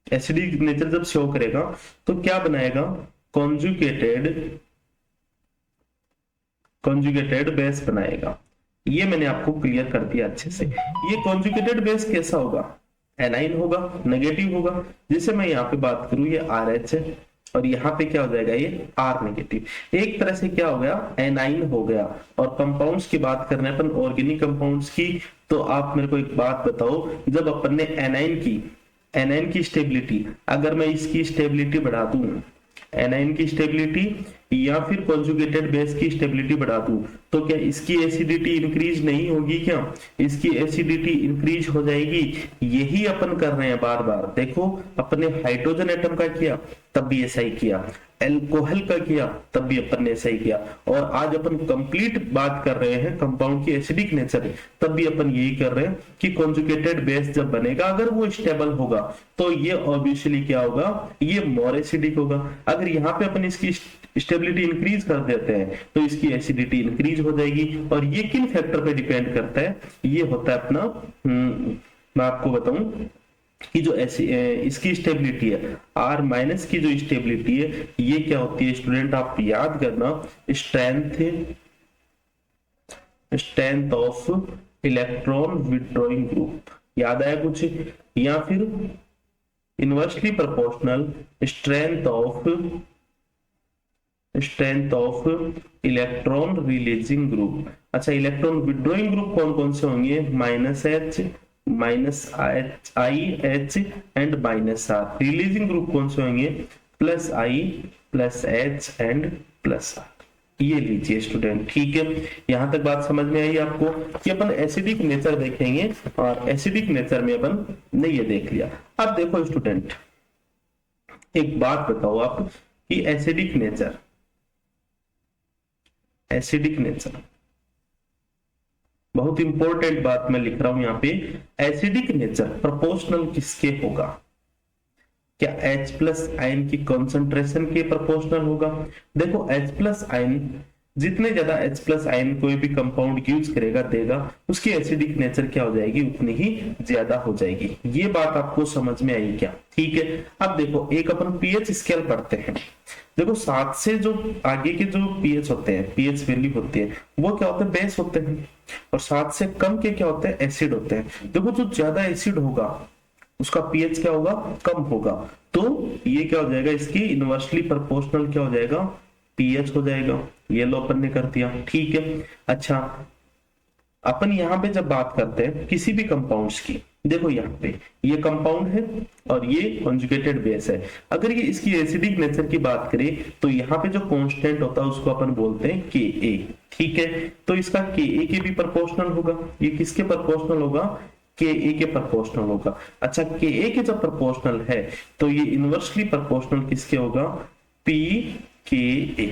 एसिडिक नेचर जब शो करेगा तो क्या बनाएगा, कॉन्जुगेटेड बेस बनाएगा। ये मैंने आपको क्लियर कर दिया अच्छे से। ये कॉन्जुगेटेड बेस कैसा होगा, एनाइन होगा, नेगेटिव होगा। जैसे मैं यहाँ पे बात करूं ये RH है और यहाँ पे क्या हो जाएगा, ये R नेगेटिव। एक तरह से क्या हो गया, एनाइन हो गया। और कंपाउंड्स की बात करने अपन ऑर्गेनिक कंपाउंड्स की, तो आप मेरे को एक बात बताओ, जब अपन ने एनाइन की स्टेबिलिटी, अगर मैं इसकी स्टेबिलिटी बढ़ा दूं, एनाइन की स्टेबिलिटी या फिर कॉन्जुगेटेड बेस की स्टेबिलिटी बढ़ा दूं, तो क्या इसकी एसिडिटी इंक्रीज नहीं होगी, क्या इसकी एसिडिटी इंक्रीज हो जाएगी। यही अपन कर रहे हैं बार बार। देखो अपने हाइड्रोजन एटम का किया तब भी ऐसा ही किया, एल्कोहल का किया तब भी अपन ने ऐसा ही किया, और आज अपन कंप्लीट बात कर रहे हैं कंपाउंड की एसिडिक नेचर, तब भी अपन यही कर रहे हैं कि कॉन्जुगेटेड बेस जब बनेगा अगर वो स्टेबल होगा तो ये ऑब्वियसली क्या होगा, ये मोर एसिडिक होगा। अगर यहाँ पे अपन इसकी स्टेबिलिटी इंक्रीज कर देते हैं तो इसकी एसिडिटी इंक्रीज हो जाएगी। और ये किन फैक्टर पे डिपेंड करता है, ये होता है अपना मैं आपको बताऊं कि जो इसकी स्टेबिलिटी है, R- की जो स्टेबिलिटी है, ये क्या होती है स्टूडेंट, आप याद करना, strength of electron withdrawing group. याद आया कुछ, या फिर inversely proportional strength of electron releasing group. अच्छा इलेक्ट्रॉन विड्रॉइंग ग्रुप कौन कौन से होंगे, -H, -I, H and -R। Releasing group कौन से होंगे, +I, +H एंड +R। ये लीजिए स्टूडेंट, ठीक है। यहां तक बात समझ में आई आपको कि अपन एसिडिक नेचर देखेंगे, और एसिडिक नेचर में अपन ने ये देख लिया। अब देखो स्टूडेंट एक बात बताओ आप कि एसिडिक नेचर बहुत इंपॉर्टेंट बात मैं लिख रहा हूं यहाँ पे, एसिडिक नेचर प्रोपोर्शनल किसके होगा, क्या H+ आयन की कंसंट्रेशन के प्रोपोर्शनल होगा। देखो H+ आयन, जितने ज्यादा H+ आयन कोई भी कंपाउंड यूज करेगा देगा, उसकी एसिडिक नेचर क्या हो जाएगी, उतनी ही ज्यादा हो जाएगी। ये बात आपको समझ में आई क्या, ठीक है। अब देखो एक अपन पीएच स्केल पढ़ते हैं। देखो 7 से जो आगे के जो पीएच होते हैं, पीएच वैल्यू होती है, वो क्या होते हैं, बेस होते हैं, और 7 से कम के क्या होते हैं, एसिड होते हैं। देखो जो ज्यादा एसिड होगा उसका पीएच क्या होगा, कम होगा, तो ये क्या हो जाएगा, इसकी इनवर्सली प्रोपोर्शनल क्या हो जाएगा, पीएच हो जाएगा। ये लो अपन ने कर दिया, ठीक है। अच्छा अपन यहाँ पे जब बात करते हैं किसी भी कंपाउंड्स की, देखो यहाँ पे ये कंपाउंड है और ये कॉन्जुगेटेड बेस है। अगर ये इसकी एसिडिक नेचर की बात करें तो यहाँ पे जो कांस्टेंट होता है उसको अपन बोलते हैं Ka, ठीक है। तो इसका Ka के भी प्रोपोर्शनल होगा। ये किसके प्रोपोर्शनल होगा, Ka के प्रोपोर्शनल होगा। अच्छा Ka के जब प्रोपोर्शनल है तो ये इनवर्सली प्रोपोर्शनल किसके होगा, Pka।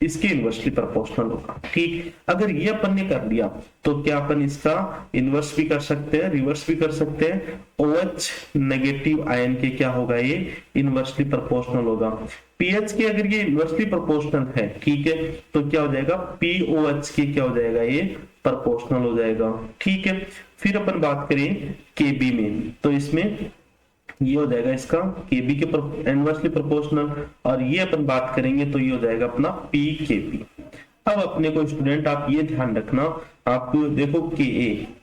इसके इन्वर्सली प्रोपोर्शनल होगा। ठीक, अगर ये अपन ने कर लिया तो क्या अपन इसका इन्वर्स भी कर सकते हैं, रिवर्स भी कर सकते हैं। OH नेगेटिव आयन के क्या होगा, ये इन्वर्सली प्रोपोर्शनल होगा। पीएच के अगर ये इन्वर्सली प्रोपोर्शनल है, ठीक है, तो क्या हो जाएगा, POH के क्या हो जाएगा, ये प्रोपोर्शनल हो जाएगा। ठीक है, फिर अपन बात करें KB में, तो इसमें ये हो जाएगा इसका KB के इनवर्सली प्रोपोर्शनल, और ये अपन बात करेंगे तो ये हो जाएगा अपना PKB। अब अपने को स्टूडेंट आप ये ध्यान रखना, आप देखो Ka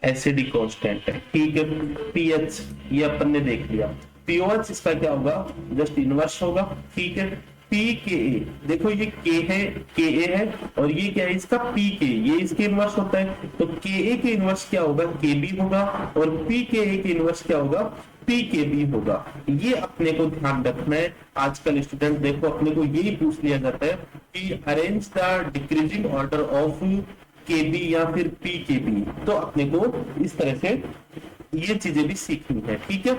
एसिडिक कांस्टेंट है, ठीक है, पीएच ये अपन ने देख लिया, POH इसका क्या होगा, जस्ट इनवर्स होगा। ठीक है, PKA देखो ये K है, KA है, और ये क्या है इसका PK, ये इसके इनवर्स होता है, तो KA के इनवर्स क्या होगा, KB होगा, और PKA के इनवर्स क्या होगा, PKB होगा। ये अपने को ध्यान रखना है। आजकल स्टूडेंट देखो अपने को यही पूछ लिया जाता है कि arrange the decreasing order of KB या फिर PKB, तो अपने को इस तरह से ये चीजें भी सीखनी है। ठीक है,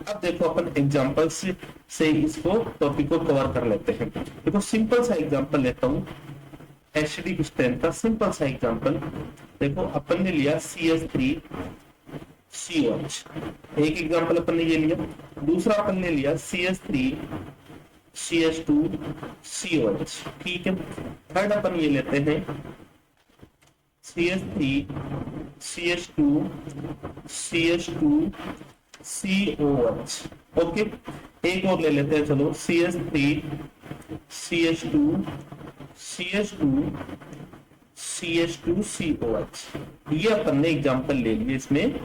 अब देखो अपन एग्जांपल्स से इसको टॉपिक को कवर कर लेते हैं। देखो सिंपल सा एग्जांपल लेता हूँ, एसिडिक स्ट्रेंथ का सिंपल सा एग्जांपल। देखो अपन ने लिया CH3COH, एक एग्जांपल अपन ने ये लिया। दूसरा अपन ने लिया CH3CH2COH, ठीक है। थर्ड अपन ये लेते हैं CH3CH2CH2COH, ओके। एक और ले लेते हैं, चलो CH3CH2CH2CH2COH। ये अपन ने एग्जांपल ले लिए, इसमें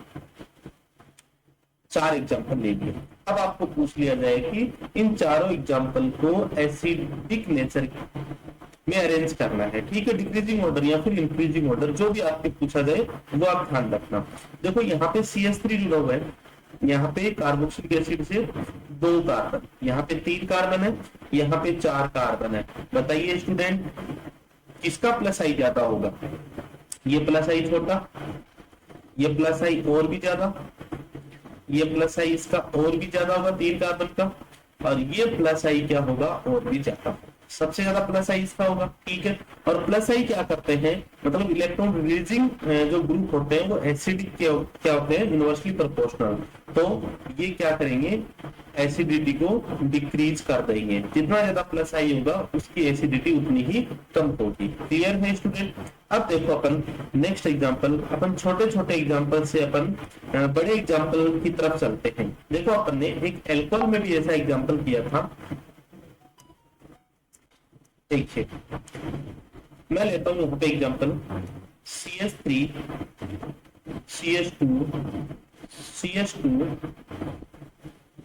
4 एग्जांपल ले लिए। अब आपको पूछ लिया जाए कि इन चारों एग्जांपल को एसिडिक नेचर में अरेंज करना है, ठीक है, डिक्रीजिंग ऑर्डर या फिर इंक्रीजिंग ऑर्डर, जो भी आपसे पूछा जाए वो आप ध्यान रखना। देखो यहाँ पे CH3 जुड़ा हुआ है, यहाँ पे कार्बोक्सिलिक एसिड से 2 कार्बन, यहाँ पे 3 कार्बन है, यहाँ पे 4 कार्बन है। बताइए स्टूडेंट किसका प्लस आई ज्यादा होगा, ये प्लस आई छोटा, ये प्लस आई और भी ज्यादा, ये प्लस आई इसका और भी ज्यादा होगा 3 कार्बन का, और ये प्लस आई क्या होगा, और भी ज्यादा, सबसे ज्यादा प्लस आई इसका होगा। ठीक है, और प्लस आई क्या करते हैं, मतलब इलेक्ट्रॉन रिलीजिंग जो ग्रुप होते हैं वो एसिडिक क्या होते हैं, इनवर्सली प्रोपोर्शनल। तो ये क्या करेंगे, एसिडिटी को डिक्रीज कर देंगे। जितना ज्यादा प्लस आई होगा उसकी एसिडिटी उतनी ही कम होगी। क्लियर है स्टूडेंट। अब देखो अपन नेक्स्ट एग्जांपल, अपन छोटे छोटे एग्जांपल से अपन बड़े एग्जांपल की तरफ चलते हैं। देखो अपन ने एक एल्कोहल में भी ऐसा एग्जांपल किया था। देखिए मैं लेता हूं यहाँ पे example CH3 CH2 CH2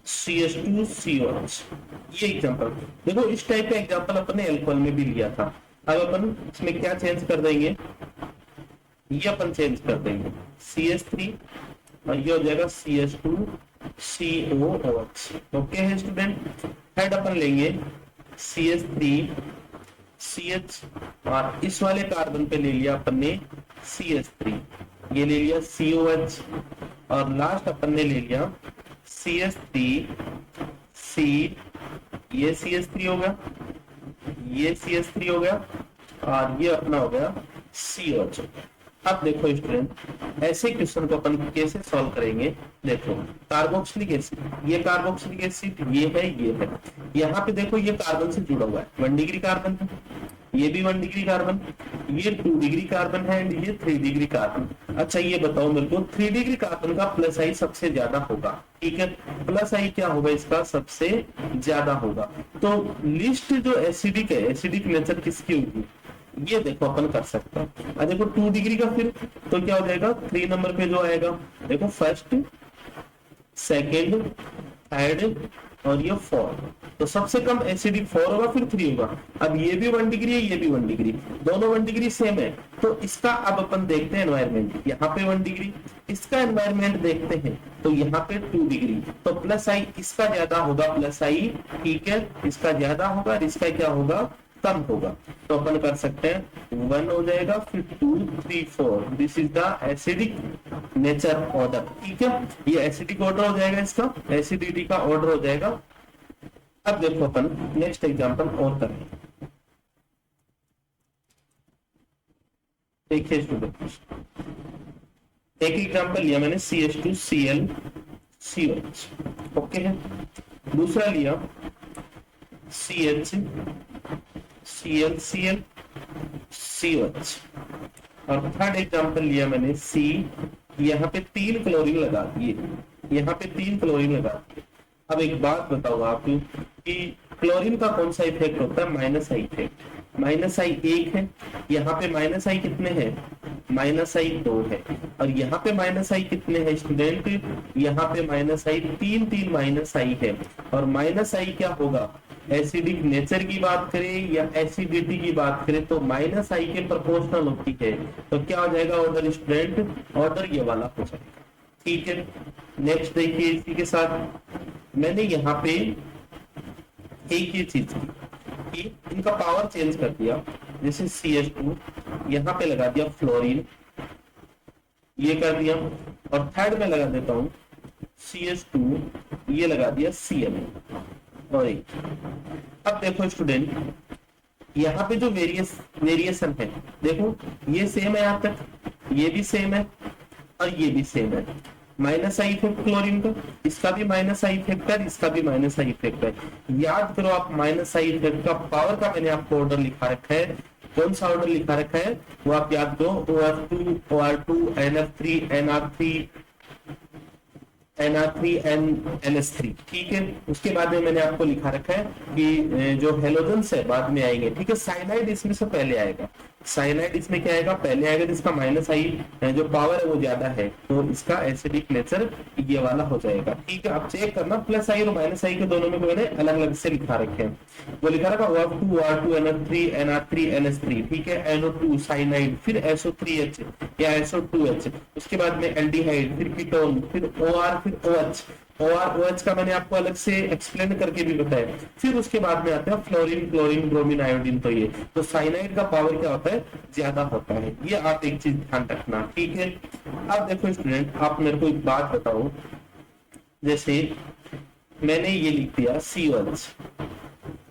CH2COH, ये एग्जांपल। देखो इस टाइप का एग्जांपल अपन ने एल्कोहल में भी लिया था। अब अपन इसमें क्या चेंज कर देंगे, ये अपन चेंज कर देंगे CH3 और ये हो जाएगा CH2COH। ओके है स्टूडेंट। हेड अपन लेंगे CH3 CH और इस वाले कार्बन पे ले लिया अपन ने CH3, ये ले लिया COH, और लास्ट अपन ने ले लिया CH3 C, ये CH3 हो गया, ये CH3 हो गया, और ये अपना हो गया COH। अब देखो स्टूडेंट ऐसे क्वेश्चन को अपन कैसे सॉल्व करेंगे। देखो कार्बोक्सिलिक एसिड, ये कार्बोक्सिलिक एसिड ये है, ये है, यहाँ पे देखो ये कार्बन से जुड़ा हुआ है, 1 डिग्री कार्बन है, ये भी 1 डिग्री कार्बन, ये 2 डिग्री कार्बन है, एंड ये 3 डिग्री कार्बन। अच्छा ये बताओ मेरे को 3 डिग्री कार्बन का प्लस आई सबसे ज्यादा होगा, ठीक है, प्लस आई क्या होगा इसका, सबसे ज्यादा होगा। तो लिस्ट जो एसिडिक है, एसिडिक नेचर किसकी होगी, ये देखो अपन कर सकते हैं। देखो 2 डिग्री का फिर तो क्या हो जाएगा, 3 नंबर पे जो आएगा, देखो फर्स्ट सेकेंड थर्ड और ये 4, तो सबसे कम एसिडिक 4 होगा, फिर 3 होगा। अब ये भी 1 डिग्री है, ये भी 1 डिग्री, दोनों 1 डिग्री सेम है। तो इसका अब अपन देखते हैं एनवायरमेंट, यहाँ पे 1 डिग्री, इसका एनवायरमेंट देखते हैं तो यहाँ पे 2 डिग्री, तो प्लस आई इसका ज्यादा होगा, प्लस आई, ठीक है, इसका ज्यादा होगा और इसका क्या होगा, कम होगा। तो अपन कर सकते हैं 1 हो जाएगा, फिर 2 3 4, this is the acidic nature order, ठीक है, ये एसिडिक ऑर्डर हो जाएगा, इसका एसिडिटी का ऑर्डर हो जाएगा। अब देखो अपन नेक्स्ट एग्जांपल और करें। देखिए स्टूडेंट, एक एग्जांपल लिया मैंने CH2Cl COH, ओके है। दूसरा लिया CHClClCOH, और थर्ड एग्जांपल लिया मैंने C, यहाँ पे 3 क्लोरीन लगा दिए, यहाँ पे 3 क्लोरीन लगा दिए। अब एक बात बताओ आप कि क्लोरीन का कौन सा इफेक्ट होता है? Minus I effect. माइनस आई 1 है, यहाँ पे माइनस आई कितने हैं? माइनस आई 2 है, और यहाँ पे माइनस आई कितने हैं स्टूडेंट? यहाँ पे माइनस आई 3 माइनस आई है। और माइनस आई क्या होगा? एसिडिक नेचर की बात करें या एसिडिटी की बात करें तो माइनस आई के प्रोपोर्शनल होती है। तो क्या हो जाएगा ऑर्डर स्टूडेंट? ऑर्डर ये वाला हो जाएगा, ठीक है। नेक्स्ट देखिए, इसी के साथ मैंने यहाँ पे एक ही चीज की कि इनका पावर चेंज कर दिया। जैसे CH2 यहाँ पे लगा दिया फ्लोरीन, ये कर दिया, और थर्ड में लगा देता हूँ CH2, ये लगा दिया Cl। और अब देखो स्टूडेंट, यहाँ पे जो वेरिएशन है, देखो ये सेम है, यहाँ तक ये भी सेम है और ये भी सेम है। माइनस आई इफेक्ट क्लोरीन का, इसका भी माइनस आई इफेक्ट है, इसका भी माइनस आई इफेक्ट है। याद करो आप, माइनस आई इफेक्ट का पावर का मैंने आपको ऑर्डर लिखा रखा है। कौन सा ऑर्डर लिखा रखा है वो आप याद करो, OR2 OR2 NF3 NR3 NR3 NS3, ठीक है। उसके बाद में मैंने आपको लिखा रखा है कि जो हेलोजन्स है बाद में आएंगे, ठीक है। साइनाइड इसमें से पहले आएगा, साइनाइड इसमें क्या आएगा? पहले आएगा, जिसका माइनस आई जो पावर है वो ज्यादा है, तो इसका एसिडिक नेचर ये वाला हो जाएगा, ठीक है। आप चेक करना, प्लस आई और माइनस आई के दोनों में मैंने अलग अलग से लिखा रखे हैं। वो लिखा रखा OR2 OR2 NR3 NR3 NS3, ठीक है। NO2 साइनाइड, फिर SO3H या SO2H, उसके बाद में एल्डिहाइड, फिर कीटोन, फिर OR, फिर OH। OH का मैंने आपको अलग से एक्सप्लेन करके भी बताया। फिर उसके बाद में आता है फ्लोरीन, क्लोरीन, ब्रोमीन, आयोडीन। तो ये तो साइनाइड का पावर क्या होता है? ज्यादा होता है। ये आप एक चीज ध्यान रखना, ठीक है। अब देखो स्टूडेंट, आप मेरे को एक बात बताओ, जैसे मैंने ये लिख दिया COH,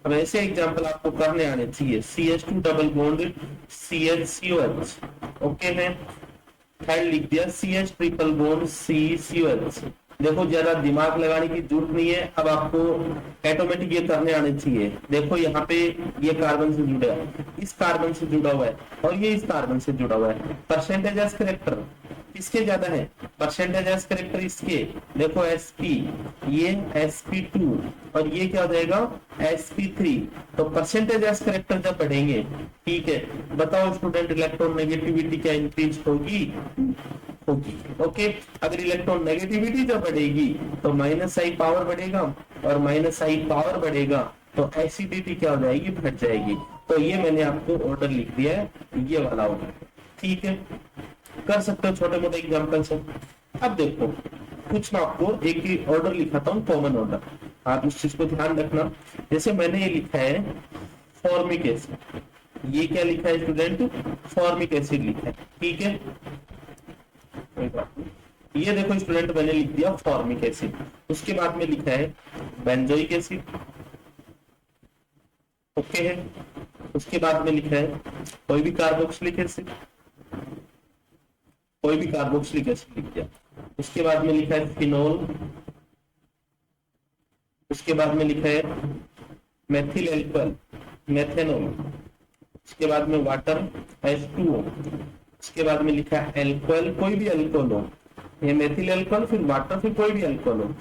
अब ऐसे एग्जाम्पल आपको करने आने चाहिए। CH2 double bond CH-COH, okay है। थर्ड लिख दिया CH ट्रिपल बॉन्ड C-COH। देखो ज्यादा दिमाग लगाने की जरूरत नहीं है, अब आपको ऑटोमेटिक ये करने आने चाहिए। देखो यहाँ पे ये कार्बन से जुड़ा है, इस कार्बन से जुड़ा हुआ है, और ये इस कार्बन से जुड़ा हुआ है। परसेंटेज एस करेक्टर किसके ज्यादा है? परसेंटेज एस करेक्टर इसके, देखो sp, ये sp2 और ये क्या हो जाएगा? sp3। तो परसेंटेज एस करेक्टर जब बढ़ेंगे, ठीक है, बताओ स्टूडेंट, इलेक्ट्रॉन नेगेटिविटी क्या इंक्रीज होगी? होगी, ओके। अगर इलेक्ट्रॉन नेगेटिविटी जब बढ़ेगी तो माइनस आई पावर बढ़ेगा, और माइनस आई पावर बढ़ेगा तो एसिडिटी क्या हो जाएगी? बढ़ जाएगी। तो ये मैंने आपको ऑर्डर लिख दिया है, ये वाला ऑर्डर, ठीक है। कर सकते हो छोटे मोटे एग्जाम्पल से। अब देखो कुछ मैं आपको एक ही ऑर्डर लिखाता हूँ, कॉमन ऑर्डर, आप इस चीज को ध्यान रखना। जैसे मैंने ये लिखा है फॉर्मिक एसिड, ये क्या लिखा है स्टूडेंट? फॉर्मिक एसिड लिखा है, ठीक है। ये देखो स्टूडेंट, मैंने लिख दिया फॉर्मिक एसिड, उसके बाद में लिखा है बेंजोइक एसिड, ओके है। उसके बाद में लिखा है कोई भी कार्बोक्सिलिक एसिड, कोई भी कार्बोक्सिलिक एसिड लिख दिया। उसके बाद में लिखा है फिनोल, उसके बाद में लिखा है मेथिल एल्कोहल, मेथेनॉल, उसके बाद में वाटर H2O, उसके बाद में लिखा है एल्कोहल, कोई भी एल्कोहल हो, ये मेथिल एल्कोहल, फिर वाटर, फिर कोई भी एल्कोहल हो,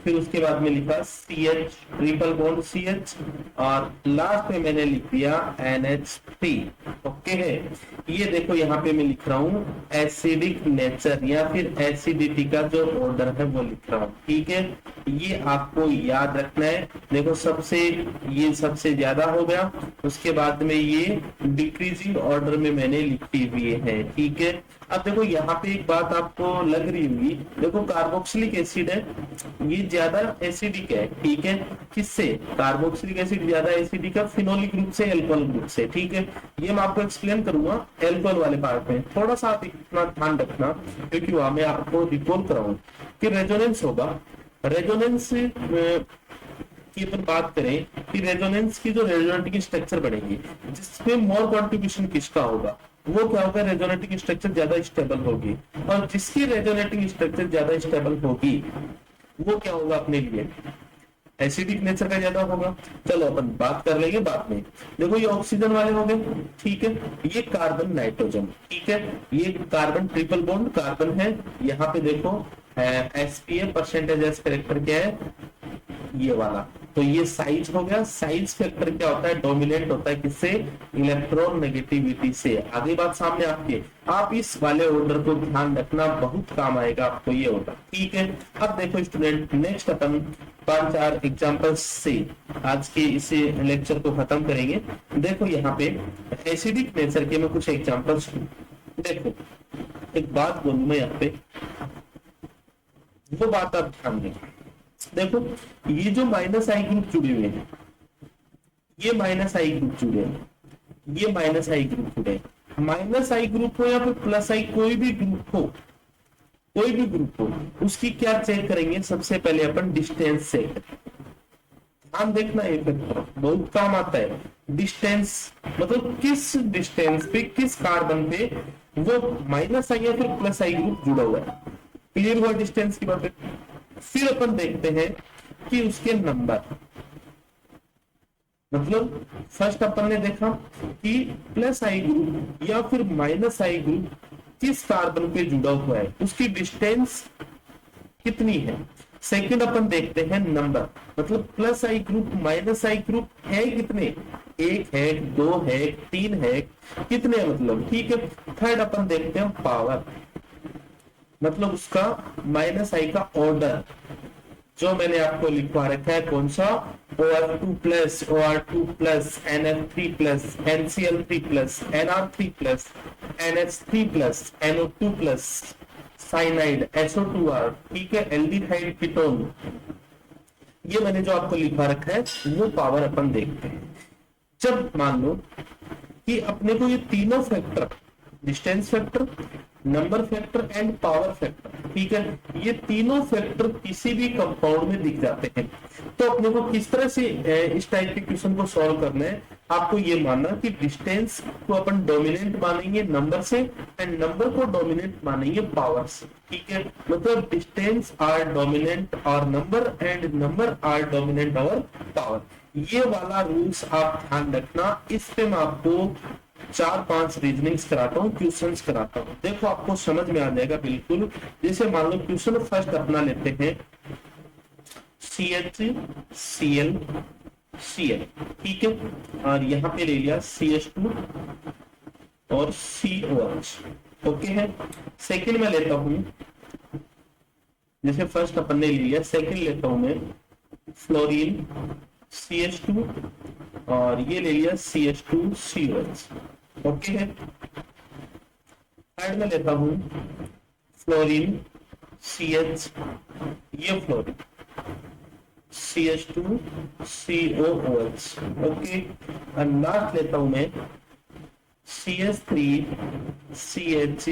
फिर उसके बाद में लिखा CH ट्रिपल बॉन्ड CH, और लास्ट में मैंने लिख दिया NH3, ओके है। ये देखो यहाँ पे मैं लिख रहा हूँ एसिडिक नेचर या फिर एसिडिटी का जो ऑर्डर है वो लिख रहा हूँ, ठीक है। ये आपको याद रखना है। देखो ये सबसे ज्यादा हो गया, उसके बाद में ये डिक्रीजिंग ऑर्डर में मैंने लिखी हुई है, ठीक है। अब देखो यहाँ पे एक बात आपको लग रही होगी, देखो कार्बोक्सिलिक एसिड है, ये ज्यादा एसिडिक है, ठीक है। किससे? कार्बोक्सिलिक एसिड ज्यादा एसिडिक है फिनोलिक ग्रुप से, एल्कोहल ग्रुप से, ठीक है। ये मैं आपको एक्सप्लेन करूंगा एल्कोहल वाले पार्ट में, थोड़ा सा आप इतना ध्यान रखना, क्योंकि वहां मैं आपको रिकॉल कराऊं कि रेजोनेंस होगा। रेजोनेंस की अपन बात करें कि रेजोनेंस की जो रेजोनेंट की स्ट्रक्चर बढ़ेगी, जिसमें मोर कंट्रीब्यूशन किसका होगा? वो क्या होगा, रेजोनेटिंग स्ट्रक्चर ज्यादा स्टेबल होगी, और जिसकी रेजोनेटिंग स्ट्रक्चर ज्यादा स्टेबल होगी वो क्या होगा अपने लिए, एसिडिक नेचर का ज्यादा होगा। चलो अपन बात कर लेंगे बाद में। देखो ये ऑक्सीजन वाले हो गए, ठीक है, ये कार्बन नाइट्रोजन, ठीक है, ये कार्बन ट्रिपल बॉन्ड कार्बन है, यहाँ पे देखो एसपीए परसेंटेज एस करेक्टर क्या है, ये वाला। तो ये साइज हो गया। साइज फैक्टर क्या होता है, डोमिनेंट होता है किससे, इलेक्ट्रॉन नेगेटिविटी से। आगे बात सामने आपके, आप इस वाले ऑर्डर को ध्यान रखना, बहुत काम आएगा आपको ये ऑर्डर, ठीक है। अब देखो स्टूडेंट, नेक्स्ट अपन 5-4 एग्जांपल्स से आज के इसे लेक्चर को खत्म करेंगे। देखो यहाँ पे एसिडिक नेचर के मैं कुछ एग्जांपल्स, देखो एक बात बोलूं मैं यहाँ पे, वो बात आप ध्यान देंगे। देखो ये जो माइनस आई ग्रुप जुड़े हुए हैं, ये माइनस आई ग्रुप जुड़े हैं, ये माइनस आई ग्रुप जुड़े हैं। माइनस आई ग्रुप हो या फिर प्लस आई, कोई भी ग्रुप हो, कोई भी ग्रुप हो, उसकी क्या चेक करेंगे, सबसे पहले अपन डिस्टेंस चेक करेंगे। ध्यान देखना, ये बहुत काम आता है। डिस्टेंस मतलब किस डिस्टेंस पे, किस कार्बन पे वो माइनस आई या फिर प्लस आई ग्रुप जुड़ा हुआ है। क्लियर हुआ डिस्टेंस की बात। फिर अपन देखते हैं कि उसके नंबर, मतलब फर्स्ट अपन ने देखा कि प्लस आई ग्रुप या फिर माइनस आई ग्रुप किस कार्बन पे जुड़ा हुआ है, उसकी डिस्टेंस कितनी है। सेकंड अपन देखते हैं नंबर, मतलब प्लस आई ग्रुप माइनस आई ग्रुप है कितने, 1 है, 2 है, 3 है, कितने मतलब, ठीक है। थर्ड अपन देखते हैं पावर, मतलब उसका माइनस आई का ऑर्डर, जो मैंने आपको लिखवा रखा है कौन सा, OR2 plus, OR2 plus, NF3 plus, NCl3 plus, NR3 plus, NH3 plus, NO2 plus, cyanide, SO2R, ठीक है, एल्डिहाइड कीटोन, ये मैंने जो आपको लिखवा रखा है वो पावर अपन देखते हैं। जब मान लो कि अपने को ये तीनों factor, distance factor, number factor and power factor, ठीक है, ये तीनों फैक्टर किसी भी कंपाउंड में दिख जाते हैं, तो अपने को किस तरह से इस टाइप के क्वेश्चन को सॉल्व करना है, आपको ये मानना कि डिस्टेंस को अपन डोमिनेंट मानेंगे नंबर से एंड नंबर को डोमिनेंट मानेंगे पावर से, ठीक है। मतलब डिस्टेंस आर डोमिनेंट और number and number are dominant और पावर। ये वाला रूल्स आप ध्यान रखना। इस पे मैं आपको 4-5 रीजनिंग्स कराता हूँ, क्वेश्चंस कराता हूँ, देखो आपको समझ में आ जाएगा बिल्कुल। जैसे मान लो क्वेश्चन फर्स्ट अपना लेते हैं, CH, Cl, ठीक है, और यहाँ पे ले लिया CH2 और COH, ओके है। सेकंड में लेता हूँ, जैसे फर्स्ट अपन ने लिया, सेकंड लेता हूं मैं फ्लोरीन CH2 और ये ले लिया CH2COH, ओके है। थर्ड में लेता हूं फ्लोरीन CH, ये फ्लोरीन CH2COOH, ओके। और लास्ट लेता हूं मैं CH3CH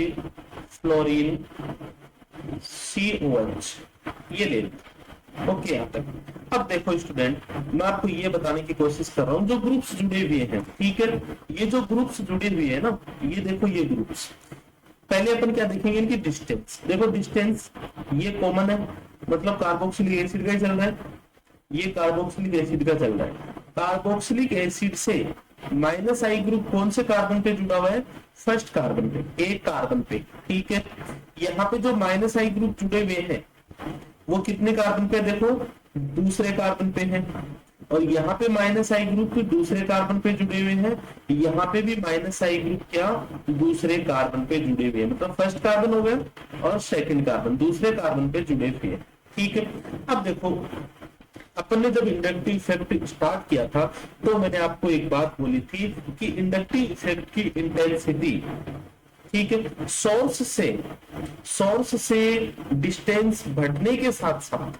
फ्लोरीन COH, ये ले लेता, ओके यहाँ तक। अब देखो स्टूडेंट, मैं आपको ये बताने की कोशिश कर रहा हूँ जो ग्रुप्स जुड़े हुए हैं, ठीक है। ये जो ग्रुप्स जुड़े हुए हैं ना, ये देखो ये ग्रुप्स, पहले अपन क्या देखेंगे, इनकी डिस्टेंस। देखो डिस्टेंस ये कॉमन है, मतलब कार्बोक्सिलिक एसिड का चल रहा है, ये कार्बोक्सिलिक एसिड का चल रहा है। कार्बोक्सिलिक एसिड से माइनस आई ग्रुप कौन से कार्बन पे जुड़ा हुआ है, फर्स्ट कार्बन पे, एक कार्बन पे, ठीक है। यहाँ पे जो माइनस आई ग्रुप जुड़े हुए हैं वो कितने कार्बन पे, देखो दूसरे कार्बन पे है। और यहाँ पे माइनस आई ग्रुप दूसरे कार्बन पे जुड़े हुए हैं, यहाँ पे भी माइनस आई ग्रुप क्या दूसरे कार्बन पे जुड़े हुए हैं, मतलब फर्स्ट कार्बन हो गया और सेकंड कार्बन दूसरे कार्बन पे जुड़े हुए हैं, ठीक है। अब देखो अपन ने जब इंडक्टिव इफेक्ट स्टार्ट किया था तो मैंने आपको एक बात बोली थी कि इंडक्टिव इफेक्ट की इंटेंसिटी, ठीक है, सोर्स से डिस्टेंस बढ़ने के साथ साथ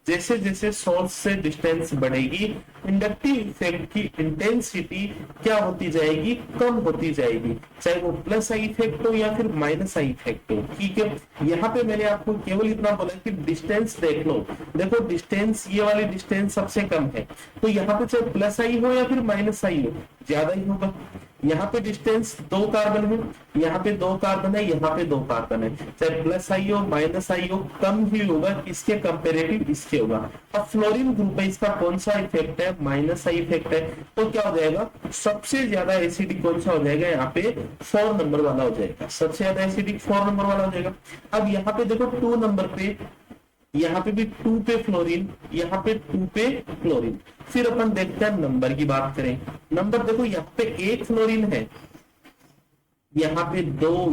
जैसे जैसे सोर्स से डिस्टेंस बढ़ेगी, इंडक्टिव इफेक्ट की इंटेंसिटी क्या होती जाएगी, कम होती जाएगी, चाहे वो प्लस आई इफेक्ट हो या फिर माइनस आई इफेक्ट हो, ठीक है। यहाँ पे मैंने आपको केवल इतना बोला कि डिस्टेंस देख लो, देखो डिस्टेंस, ये वाली डिस्टेंस सबसे कम है, तो यहाँ पे चाहे प्लस आई हो या फिर माइनस आई हो, ज्यादा ही होगा। यहाँ पे डिस्टेंस 2 कार्बन है, यहाँ पे 2 कार्बन है, यहाँ पे 2 कार्बन है, चाहे प्लस आई हो माइनस आई हो, कम ही होगा किसके कंपेरेटिव, इसके होगा। अब फ्लोरीन ग्रुप है, इसका कौन सा इफेक्ट है, माइनस आई इफेक्ट है, तो क्या हो जाएगा, सबसे ज्यादा एसिडिक कौन सा हो जाएगा, यहाँ पे 4 नंबर वाला हो जाएगा, सबसे ज्यादा एसिडिक 4 नंबर वाला हो जाएगा। अब यहाँ पे देखो 2 नंबर पे, यहाँ पे भी 2 पे फ्लोरीन, यहाँ पे 2 पे फ्लोरीन। फिर अपन देखते हैं नंबर की बात करें, नंबर देखो यहाँ पे 1 फ्लोरीन है, यहाँ पे दो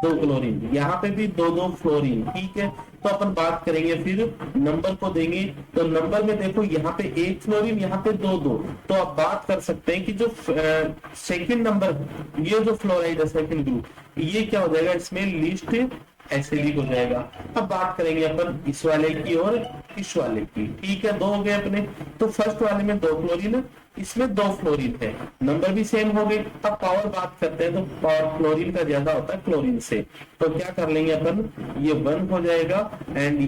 क्लोरीन, यहाँ पे भी 2 फ्लोरीन, ठीक है। तो अपन बात करेंगे फिर नंबर को देंगे, तो नंबर में देखो यहाँ पे 1 फ्लोरीन, यहाँ पे 2, तो आप बात कर सकते हैं कि जो सेकंड नंबर, ये जो फ्लोराइड है सेकंड ग्रुप, ये क्या हो जाएगा, इसमें लिस्ट एसिडिक हो जाएगा। अब बात करेंगे अपन इस वाले की और इस वाले की, ठीक है, 2 हो गए अपने। तो फर्स्ट वाले में 2 क्लोरीन है, इसमें 2 फ्लोरीन है, नंबर भी सेम हो गए। अब पावर बात करते हैं, तो पावर फ्लोरीन का ज्यादा होता है क्लोरीन से, तो क्या कर लेंगे अपन, ये 1 हो जाएगा एंड ये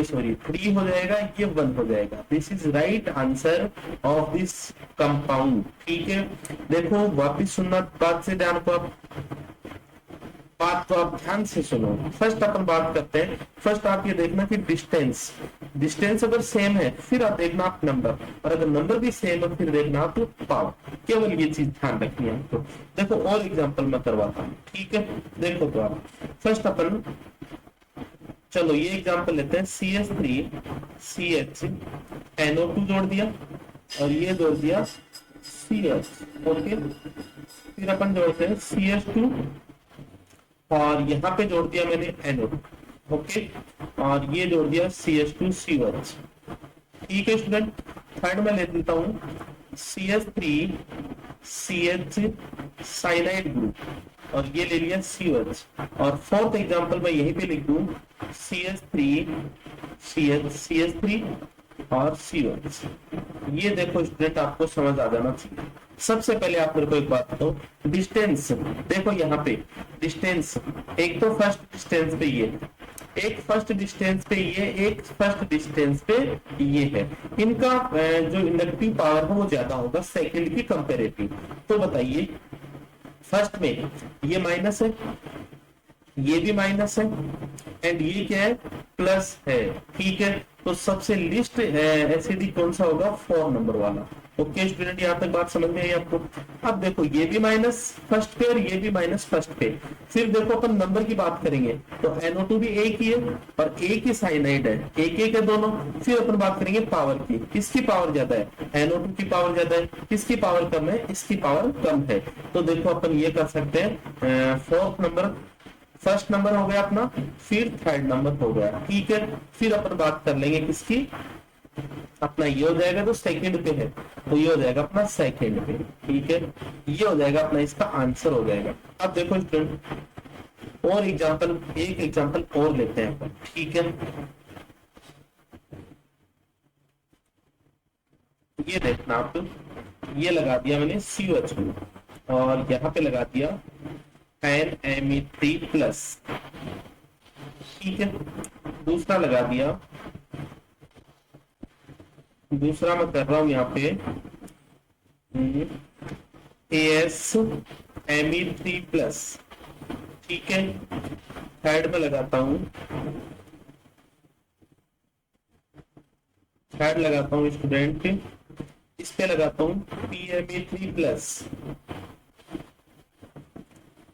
3 हो जाएगा, ये 1 हो जाएगा। This is right answer of this compound, ठीक है। देखो वापिस सुनना बात से ध्यान को, बात तो आप ध्यान से सुनो। फर्स्ट अपन बात करते हैं, फर्स्ट आप ये देखना कि डिस्टेंस अगर सेम है फिर आप देखना आप नंबर, और अगर नंबर भी सेम है फिर देखना आप पावर, केवल ये चीज ध्यान रखनी है आपको। देखो और एग्जांपल मैं करवाता हूँ, ठीक है। देखो तो आप फर्स्ट अपन, चलो ये एग्जांपल लेते हैं, CH3CH NO2 जोड़ दिया और ये जोड़ दिया CH, ओके। फिर अपन जोड़ते हैं CH2 और यहाँ पे जोड़ दिया मैंने NO2, ओके, और ये जोड़ दिया CH2COH, ठीक है स्टूडेंट। थर्ड में ले देता हूँ CH3CH साइनाइड ग्रुप और ये ले लिया COH, और फोर्थ एग्जांपल मैं यहीं पे लिख दूं CH3 और COH। ये देखो स्टूडेंट आपको समझ आ जाना चाहिए। सबसे पहले आप मेरे को एक बात बताओ, डिस्टेंस देखो यहाँ पे डिस्टेंस, एक तो फर्स्ट डिस्टेंस पे ये, एक फर्स्ट डिस्टेंस पे ये, एक फर्स्ट डिस्टेंस पे ये है, इनका जो इंडक्टिव पावर है वो ज्यादा होगा सेकंड की कंपेरेटिव। तो बताइए फर्स्ट में ये माइनस है, ये भी माइनस है एंड ये क्या है, प्लस है, ठीक है। तो सबसे लिस्ट एसिडिक कौन सा होगा, 4 नंबर वाला, ओके स्टूडेंट, यहाँ तक बात समझ में आई आपको। अब देखो ये भी माइनस फर्स्ट पे और ये भी माइनस फर्स्ट पे। फिर देखो अपन नंबर की बात करेंगे तो NO2 भी एक ही है और एक ही साइनाइड है, एक है दोनों। फिर अपन बात करेंगे पावर की, किसकी पावर ज्यादा है, NO2 की पावर ज्यादा है, किसकी पावर कम है, इसकी पावर कम है। तो देखो अपन ये कर सकते हैं, फोर्थ नंबर, फर्स्ट नंबर हो गया अपना, फिर थर्ड नंबर हो गया, ठीक है। फिर अपन बात कर लेंगे किसकी, अपना ये हो जाएगा जो सेकंड पे है, तो ये हो जाएगा अपना सेकंड पे, ठीक है। ये हो जाएगा अपना इसका आंसर हो जाएगा। अब देखो स्टूडेंट और एग्जांपल, एक एग्जांपल और लेते हैं अपन, ठीक है। ये देखना आप, ये लगा दिया मैंने COH और यहाँ पे लगा दिया NMe3+, ठीक है। दूसरा लगा दिया, दूसरा मैं कर रहा हूं यहाँ पे AsMe3+, ठीक है। थर्ड में लगाता हूं, थर्ड लगाता हूं स्टूडेंट, इस पे लगाता हूं PMe3+,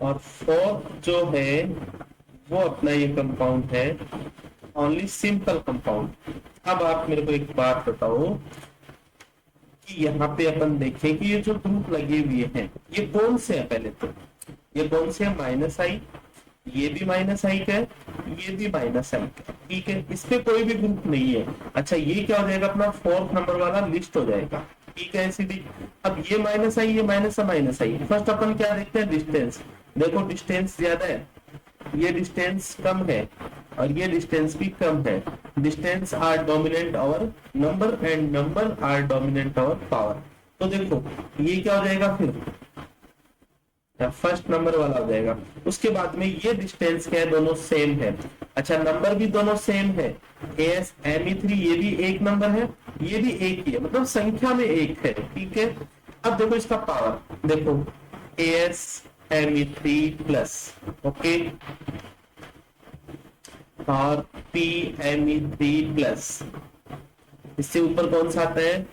और फोर्थ जो है वो अपना ये कंपाउंड है ओनली सिंपल कंपाउंड। अब आप मेरे को एक बात बताओ कि यहाँ पे अपन देखें कि ये जो ग्रुप लगे हुए हैं ये कौन से हैं, पहले तो ये कौन से हैं, माइनस आई, ये भी माइनस आई का है, ये भी माइनस आई का, ठीक है। इस पे कोई भी ग्रुप नहीं है। अच्छा ये क्या हो जाएगा, अपना फोर्थ नंबर वाला लिस्ट हो जाएगा, ठीक है एसिडिक। अब ये माइनस आई, ये माइनस आई। फर्स्ट अपन क्या देखते हैं, डिस्टेंस। देखो डिस्टेंस ज्यादा है, ये डिस्टेंस कम है और ये डिस्टेंस भी कम है। Distance are dominant over number and number are dominant over power. तो देखो ये क्या हो जाएगा, फिर फर्स्ट नंबर वाला हो जाएगा। उसके बाद में ये डिस्टेंस क्या है, दोनों सेम है। अच्छा नंबर भी दोनों सेम है, AsMe3 ये भी एक नंबर है, ये भी एक ही है, मतलब संख्या में एक है, ठीक है। अब देखो इसका पावर, देखो AsMe3+, ओके, और PMe3+, इससे ऊपर कौन सा आता है,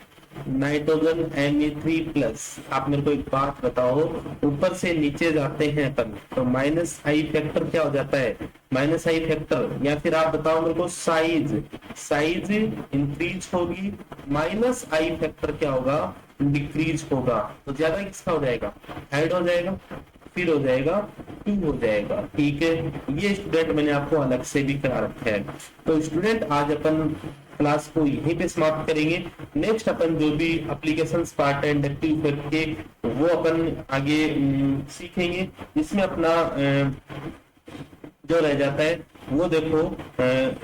नाइट्रोजन Me3+। आप मेरे को एक बात बताओ, ऊपर से नीचे जाते हैं अपन तो माइनस आई फैक्टर क्या हो जाता है, माइनस आई फैक्टर, या फिर आप बताओ मेरे को साइज इंक्रीज होगी, माइनस आई फैक्टर क्या होगा, डिक्रीज होगा, तो ज्यादा किसका हो जाएगा, ऐड हो जाएगा, फिर हो जाएगा 2 हो जाएगा, ठीक है। ये स्टूडेंट मैंने आपको अलग से भी करा रखा है। तो स्टूडेंट आज अपन क्लास को यहीं पे समाप्त करेंगे। नेक्स्ट अपन जो भी एप्लीकेशंस पार्ट है इंडक्टिव इफेक्ट के, वो अपन आगे सीखेंगे, जिसमें अपना जो रह जाता है वो देखो,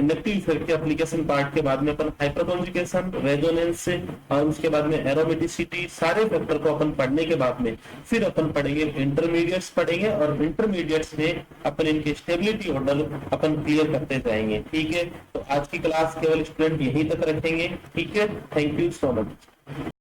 इंडक्टिव इफेक्ट के एप्लीकेशन पार्ट के बाद में अपन हाइपर कॉन्जुगेशन, रेजोनेंस और उसके बाद में एरोमेटिसिटी, सारे फैक्टर को अपन पढ़ने के बाद में फिर अपन पढ़ेंगे इंटरमीडिएट्स पढ़ेंगे, और इंटरमीडिएट्स में अपन इनके स्टेबिलिटी ऑर्डर अपन क्लियर करते जाएंगे, ठीक है। तो आज की क्लास केवल स्टूडेंट यहीं तक रखेंगे, ठीक है। Thank you so much.